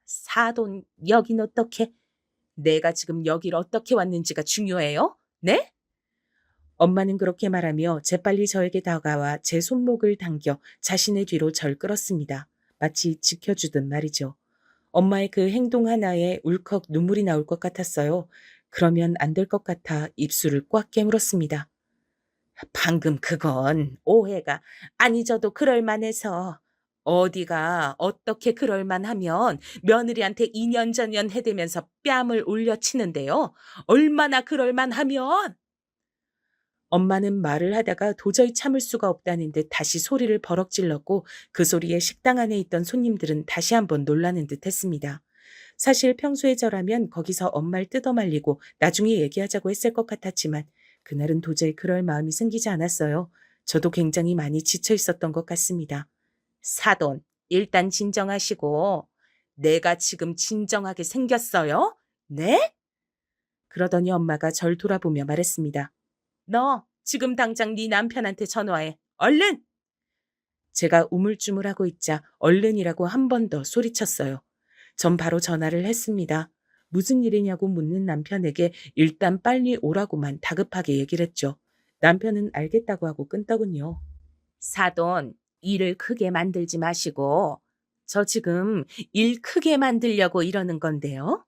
사돈, 여긴 어떻게? 내가 지금 여길 어떻게 왔는지가 중요해요? 네? 엄마는 그렇게 말하며 재빨리 저에게 다가와 제 손목을 당겨 자신의 뒤로 절 끌었습니다. 마치 지켜주듯 말이죠. 엄마의 그 행동 하나에 울컥 눈물이 나올 것 같았어요. 그러면 안 될 것 같아 입술을 꽉 깨물었습니다. 방금 그건 오해가 아니져도 그럴만해서. 어디가 어떻게 그럴만하면 며느리한테 2년 전년 해대면서 뺨을 올려치는데요. 얼마나 그럴만하면. 엄마는 말을 하다가 도저히 참을 수가 없다는 듯 다시 소리를 버럭 질렀고 그 소리에 식당 안에 있던 손님들은 다시 한번 놀라는 듯 했습니다. 사실 평소에 저라면 거기서 엄마를 뜯어말리고 나중에 얘기하자고 했을 것 같았지만 그날은 도저히 그럴 마음이 생기지 않았어요. 저도 굉장히 많이 지쳐 있었던 것 같습니다. 사돈, 일단 진정하시고. 내가 지금 진정하게 생겼어요? 네? 그러더니 엄마가 절 돌아보며 말했습니다. 너 지금 당장 네 남편한테 전화해. 얼른! 제가 우물쭈물하고 있자 얼른이라고 한 번 더 소리쳤어요. 전 바로 전화를 했습니다. 무슨 일이냐고 묻는 남편에게 일단 빨리 오라고만 다급하게 얘기를 했죠. 남편은 알겠다고 하고 끊더군요. 사돈, 일을 크게 만들지 마시고. 저 지금 일 크게 만들려고 이러는 건데요.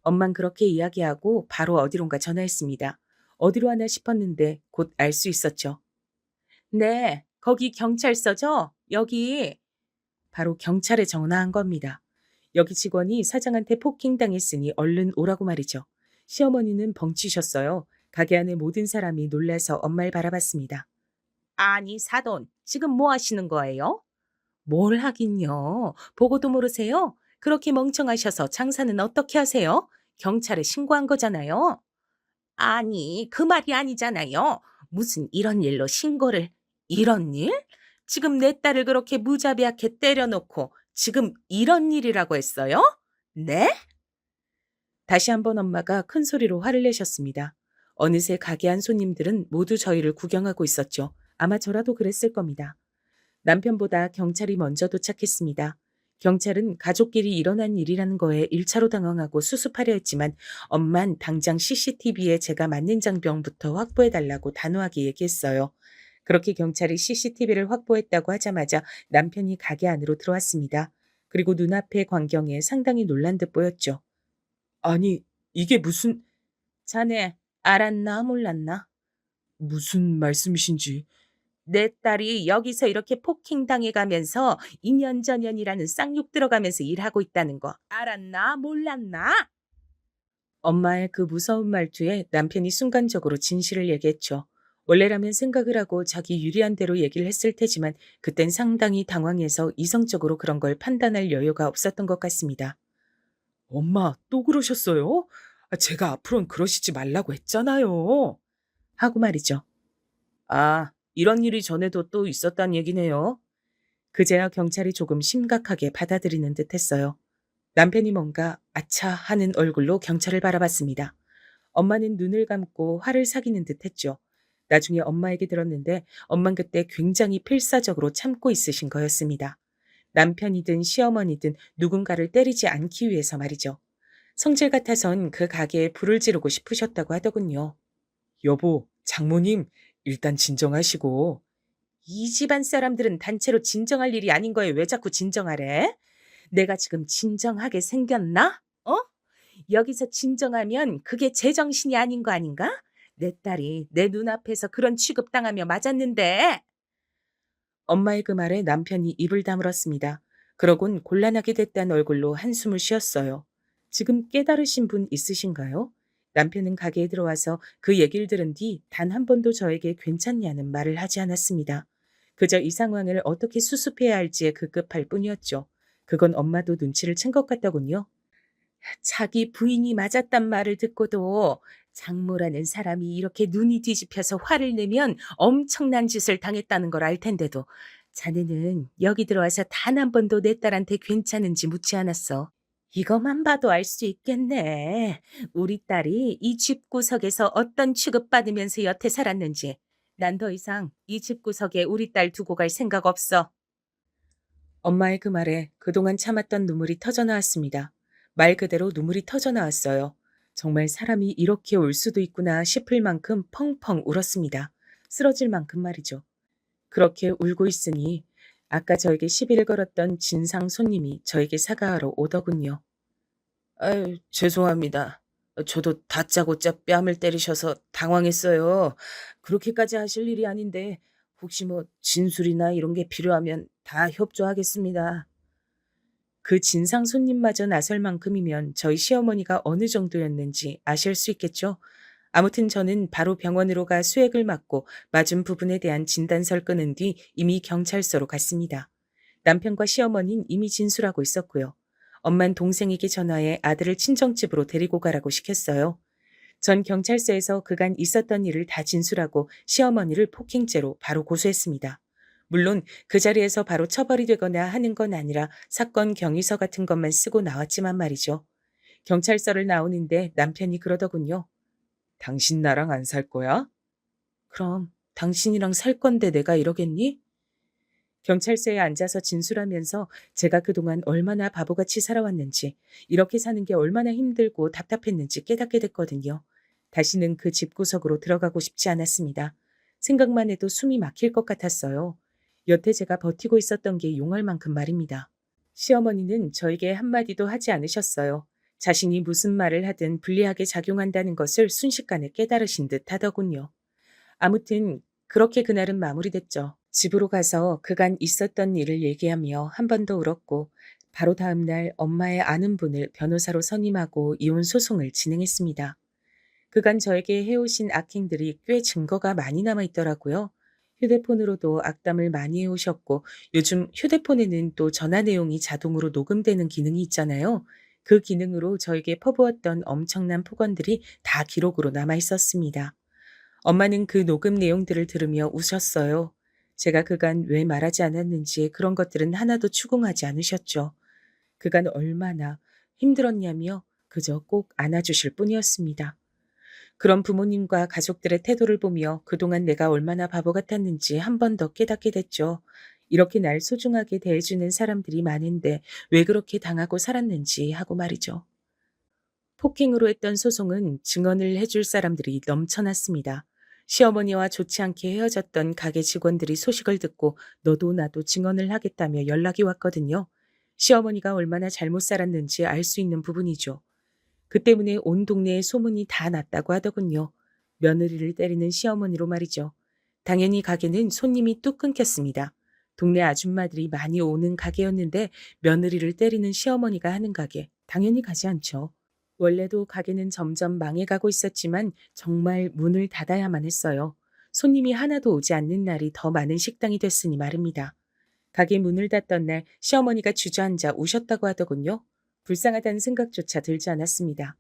엄만 그렇게 이야기하고 바로 어디론가 전화했습니다. 어디로 하나 싶었는데 곧 알 수 있었죠. 네, 거기 경찰서죠? 여기. 바로 경찰에 전화한 겁니다. 여기 직원이 사장한테 폭행당했으니 얼른 오라고 말이죠. 시어머니는 벙치셨어요. 가게 안의 모든 사람이 놀라서 엄마를 바라봤습니다. 아니, 사돈, 지금 뭐 하시는 거예요? 뭘 하긴요. 보고도 모르세요? 그렇게 멍청하셔서 장사는 어떻게 하세요? 경찰에 신고한 거잖아요. 아니, 그 말이 아니잖아요. 무슨 이런 일로 신고를. 이런 일? 지금 내 딸을 그렇게 무자비하게 때려놓고 지금 이런 일이라고 했어요? 네? 다시 한번 엄마가 큰 소리로 화를 내셨습니다. 어느새 가게 안 손님들은 모두 저희를 구경하고 있었죠. 아마 저라도 그랬을 겁니다. 남편보다 경찰이 먼저 도착했습니다. 경찰은 가족끼리 일어난 일이라는 거에 1차로 당황하고 수습하려 했지만 엄만 당장 CCTV에 제가 맞는 장병부터 확보해달라고 단호하게 얘기했어요. 그렇게 경찰이 CCTV를 확보했다고 하자마자 남편이 가게 안으로 들어왔습니다. 그리고 눈앞의 광경에 상당히 놀란 듯 보였죠. 아니, 이게 무슨... 자네 알았나 몰랐나? 무슨 말씀이신지... 내 딸이 여기서 이렇게 폭행당해가면서 2년 전년이라는 쌍욕 들어가면서 일하고 있다는 거 알았나 몰랐나? 엄마의 그 무서운 말투에 남편이 순간적으로 진실을 얘기했죠. 원래라면 생각을 하고 자기 유리한 대로 얘기를 했을 테지만 그땐 상당히 당황해서 이성적으로 그런 걸 판단할 여유가 없었던 것 같습니다. 엄마, 또 그러셨어요? 제가 앞으로는 그러시지 말라고 했잖아요. 하고 말이죠. 아, 이런 일이 전에도 또 있었단 얘기네요. 그제야 경찰이 조금 심각하게 받아들이는 듯 했어요. 남편이 뭔가 아차 하는 얼굴로 경찰을 바라봤습니다. 엄마는 눈을 감고 화를 사귀는 듯 했죠. 나중에 엄마에게 들었는데 엄만 그때 굉장히 필사적으로 참고 있으신 거였습니다. 남편이든 시어머니든 누군가를 때리지 않기 위해서 말이죠. 성질 같아선 그 가게에 불을 지르고 싶으셨다고 하더군요. 여보, 장모님, 일단 진정하시고. 이 집안 사람들은 단체로 진정할 일이 아닌 거에 왜 자꾸 진정하래? 내가 지금 진정하게 생겼나? 어? 여기서 진정하면 그게 제정신이 아닌 거 아닌가? 내 딸이 내 눈앞에서 그런 취급당하며 맞았는데. 엄마의 그 말에 남편이 입을 다물었습니다. 그러곤 곤란하게 됐다는 얼굴로 한숨을 쉬었어요. 지금 깨달으신 분 있으신가요? 남편은 가게에 들어와서 그 얘기를 들은 뒤 단 한 번도 저에게 괜찮냐는 말을 하지 않았습니다. 그저 이 상황을 어떻게 수습해야 할지에 급급할 뿐이었죠. 그건 엄마도 눈치를 챈 것 같더군요. 자기 부인이 맞았단 말을 듣고도 장모라는 사람이 이렇게 눈이 뒤집혀서 화를 내면 엄청난 짓을 당했다는 걸 알 텐데도 자네는 여기 들어와서 단 한 번도 내 딸한테 괜찮은지 묻지 않았어. 이것만 봐도 알 수 있겠네. 우리 딸이 이 집구석에서 어떤 취급받으면서 여태 살았는지. 난 더 이상 이 집구석에 우리 딸 두고 갈 생각 없어. 엄마의 그 말에 그동안 참았던 눈물이 터져 나왔습니다. 말 그대로 눈물이 터져 나왔어요. 정말 사람이 이렇게 울 수도 있구나 싶을 만큼 펑펑 울었습니다. 쓰러질 만큼 말이죠. 그렇게 울고 있으니 아까 저에게 시비를 걸었던 진상 손님이 저에게 사과하러 오더군요. 아유, 죄송합니다. 저도 다짜고짜 뺨을 때리셔서 당황했어요. 그렇게까지 하실 일이 아닌데 혹시 뭐 진술이나 이런 게 필요하면 다 협조하겠습니다. 그 진상 손님마저 나설 만큼이면 저희 시어머니가 어느 정도였는지 아실 수 있겠죠? 아무튼 저는 바로 병원으로 가 수액을 맞고 맞은 부분에 대한 진단서를 끊은 뒤 이미 경찰서로 갔습니다. 남편과 시어머니는 이미 진술하고 있었고요. 엄만 동생에게 전화해 아들을 친정집으로 데리고 가라고 시켰어요. 전 경찰서에서 그간 있었던 일을 다 진술하고 시어머니를 폭행죄로 바로 고소했습니다. 물론 그 자리에서 바로 처벌이 되거나 하는 건 아니라 사건 경위서 같은 것만 쓰고 나왔지만 말이죠. 경찰서를 나오는데 남편이 그러더군요. 당신 나랑 안 살 거야? 그럼 당신이랑 살 건데 내가 이러겠니? 경찰서에 앉아서 진술하면서 제가 그동안 얼마나 바보같이 살아왔는지, 이렇게 사는 게 얼마나 힘들고 답답했는지 깨닫게 됐거든요. 다시는 그 집구석으로 들어가고 싶지 않았습니다. 생각만 해도 숨이 막힐 것 같았어요. 여태 제가 버티고 있었던 게 용할 만큼 말입니다. 시어머니는 저에게 한마디도 하지 않으셨어요. 자신이 무슨 말을 하든 불리하게 작용한다는 것을 순식간에 깨달으신 듯 하더군요. 아무튼 그렇게 그날은 마무리됐죠. 집으로 가서 그간 있었던 일을 얘기하며 한 번 더 울었고 바로 다음 날 엄마의 아는 분을 변호사로 선임하고 이혼 소송을 진행했습니다. 그간 저에게 해오신 악행들이 꽤 증거가 많이 남아 있더라고요. 휴대폰으로도 악담을 많이 해오셨고 요즘 휴대폰에는 또 전화 내용이 자동으로 녹음되는 기능이 있잖아요. 그 기능으로 저에게 퍼부었던 엄청난 폭언들이 다 기록으로 남아 있었습니다. 엄마는 그 녹음 내용들을 들으며 우셨어요. 제가 그간 왜 말하지 않았는지 그런 것들은 하나도 추궁하지 않으셨죠. 그간 얼마나 힘들었냐며 그저 꼭 안아주실 뿐이었습니다. 그런 부모님과 가족들의 태도를 보며 그동안 내가 얼마나 바보 같았는지 한 번 더 깨닫게 됐죠. 이렇게 날 소중하게 대해주는 사람들이 많은데 왜 그렇게 당하고 살았는지 하고 말이죠. 폭행으로 했던 소송은 증언을 해줄 사람들이 넘쳐났습니다. 시어머니와 좋지 않게 헤어졌던 가게 직원들이 소식을 듣고 너도 나도 증언을 하겠다며 연락이 왔거든요. 시어머니가 얼마나 잘못 살았는지 알 수 있는 부분이죠. 그 때문에 온 동네에 소문이 다 났다고 하더군요. 며느리를 때리는 시어머니로 말이죠. 당연히 가게는 손님이 뚝 끊겼습니다. 동네 아줌마들이 많이 오는 가게였는데 며느리를 때리는 시어머니가 하는 가게 당연히 가지 않죠. 원래도 가게는 점점 망해가고 있었지만 정말 문을 닫아야만 했어요. 손님이 하나도 오지 않는 날이 더 많은 식당이 됐으니 말입니다. 가게 문을 닫던 날 시어머니가 주저앉아 우셨다고 하더군요. 불쌍하다는 생각조차 들지 않았습니다.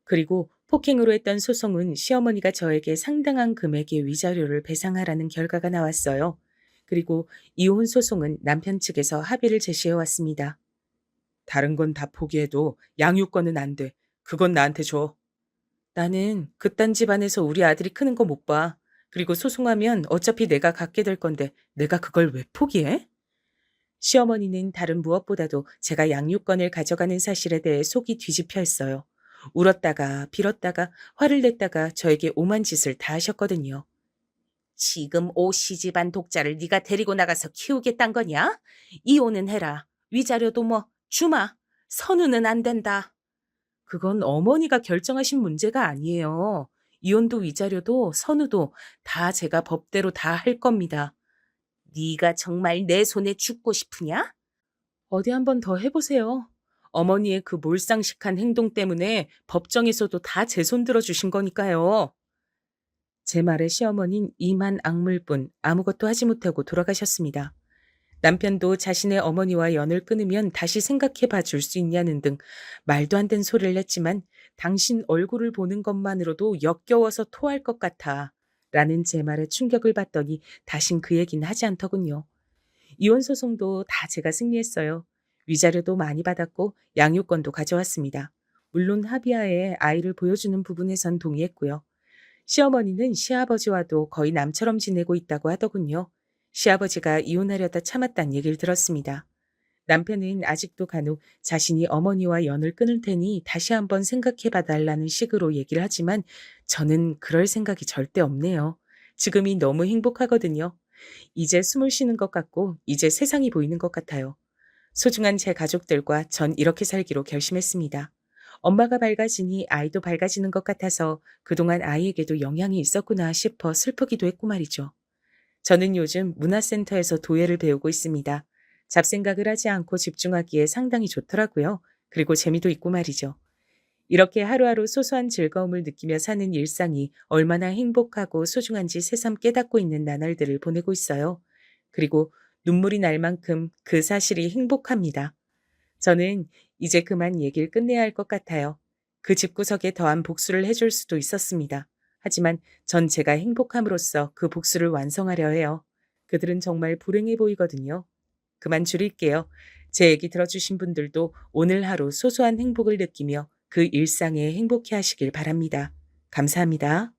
그리고 폭행으로 했던 소송은 시어머니가 저에게 상당한 금액의 위자료를 배상하라는 결과가 나왔어요. 그리고 이혼 소송은 남편 측에서 합의를 제시해 왔습니다. 다른 건 다 포기해도 양육권은 안 돼. 그건 나한테 줘. 나는 그딴 집안에서 우리 아들이 크는 거 못 봐. 그리고 소송하면 어차피 내가 갖게 될 건데 내가 그걸 왜 포기해? 시어머니는 다른 무엇보다도 제가 양육권을 가져가는 사실에 대해 속이 뒤집혀 있어요. 울었다가 빌었다가 화를 냈다가 저에게 오만 짓을 다 하셨거든요. 지금 오씨 집안 독자를 네가 데리고 나가서 키우겠단 거냐? 이혼은 해라. 위자료도 뭐 주마. 선우는 안 된다. 그건 어머니가 결정하신 문제가 아니에요. 이혼도 위자료도 선우도 다 제가 법대로 다 할 겁니다. 네가 정말 내 손에 죽고 싶으냐? 어디 한번 더 해보세요. 어머니의 그 몰상식한 행동 때문에 법정에서도 다 제 손 들어주신 거니까요. 제 말에 시어머니는 이만 악물뿐 아무것도 하지 못하고 돌아가셨습니다. 남편도 자신의 어머니와 연을 끊으면 다시 생각해 봐 줄 수 있냐는 등 말도 안 되는 소리를 냈지만 당신 얼굴을 보는 것만으로도 역겨워서 토할 것 같아 라는 제 말에 충격을 받더니 다신 그 얘기는 하지 않더군요. 이혼 소송도 다 제가 승리했어요. 위자료도 많이 받았고 양육권도 가져왔습니다. 물론 합의하에 아이를 보여주는 부분에선 동의했고요. 시어머니는 시아버지와도 거의 남처럼 지내고 있다고 하더군요. 시아버지가 이혼하려다 참았다는 얘기를 들었습니다. 남편은 아직도 간혹 자신이 어머니와 연을 끊을 테니 다시 한번 생각해 봐달라는 식으로 얘기를 하지만 저는 그럴 생각이 절대 없네요. 지금이 너무 행복하거든요. 이제 숨을 쉬는 것 같고 이제 세상이 보이는 것 같아요. 소중한 제 가족들과 전 이렇게 살기로 결심했습니다. 엄마가 밝아지니 아이도 밝아지는 것 같아서 그동안 아이에게도 영향이 있었구나 싶어 슬프기도 했고 말이죠. 저는 요즘 문화센터에서 도예를 배우고 있습니다. 잡생각을 하지 않고 집중하기에 상당히 좋더라고요. 그리고 재미도 있고 말이죠. 이렇게 하루하루 소소한 즐거움을 느끼며 사는 일상이 얼마나 행복하고 소중한지 새삼 깨닫고 있는 나날들을 보내고 있어요. 그리고 눈물이 날 만큼 그 사실이 행복합니다. 저는 이제 그만 얘기를 끝내야 할 것 같아요. 그 집구석에 더한 복수를 해줄 수도 있었습니다. 하지만 전 제가 행복함으로써 그 복수를 완성하려 해요. 그들은 정말 불행해 보이거든요. 그만 줄일게요. 제 얘기 들어주신 분들도 오늘 하루 소소한 행복을 느끼며 그 일상에 행복해 하시길 바랍니다. 감사합니다.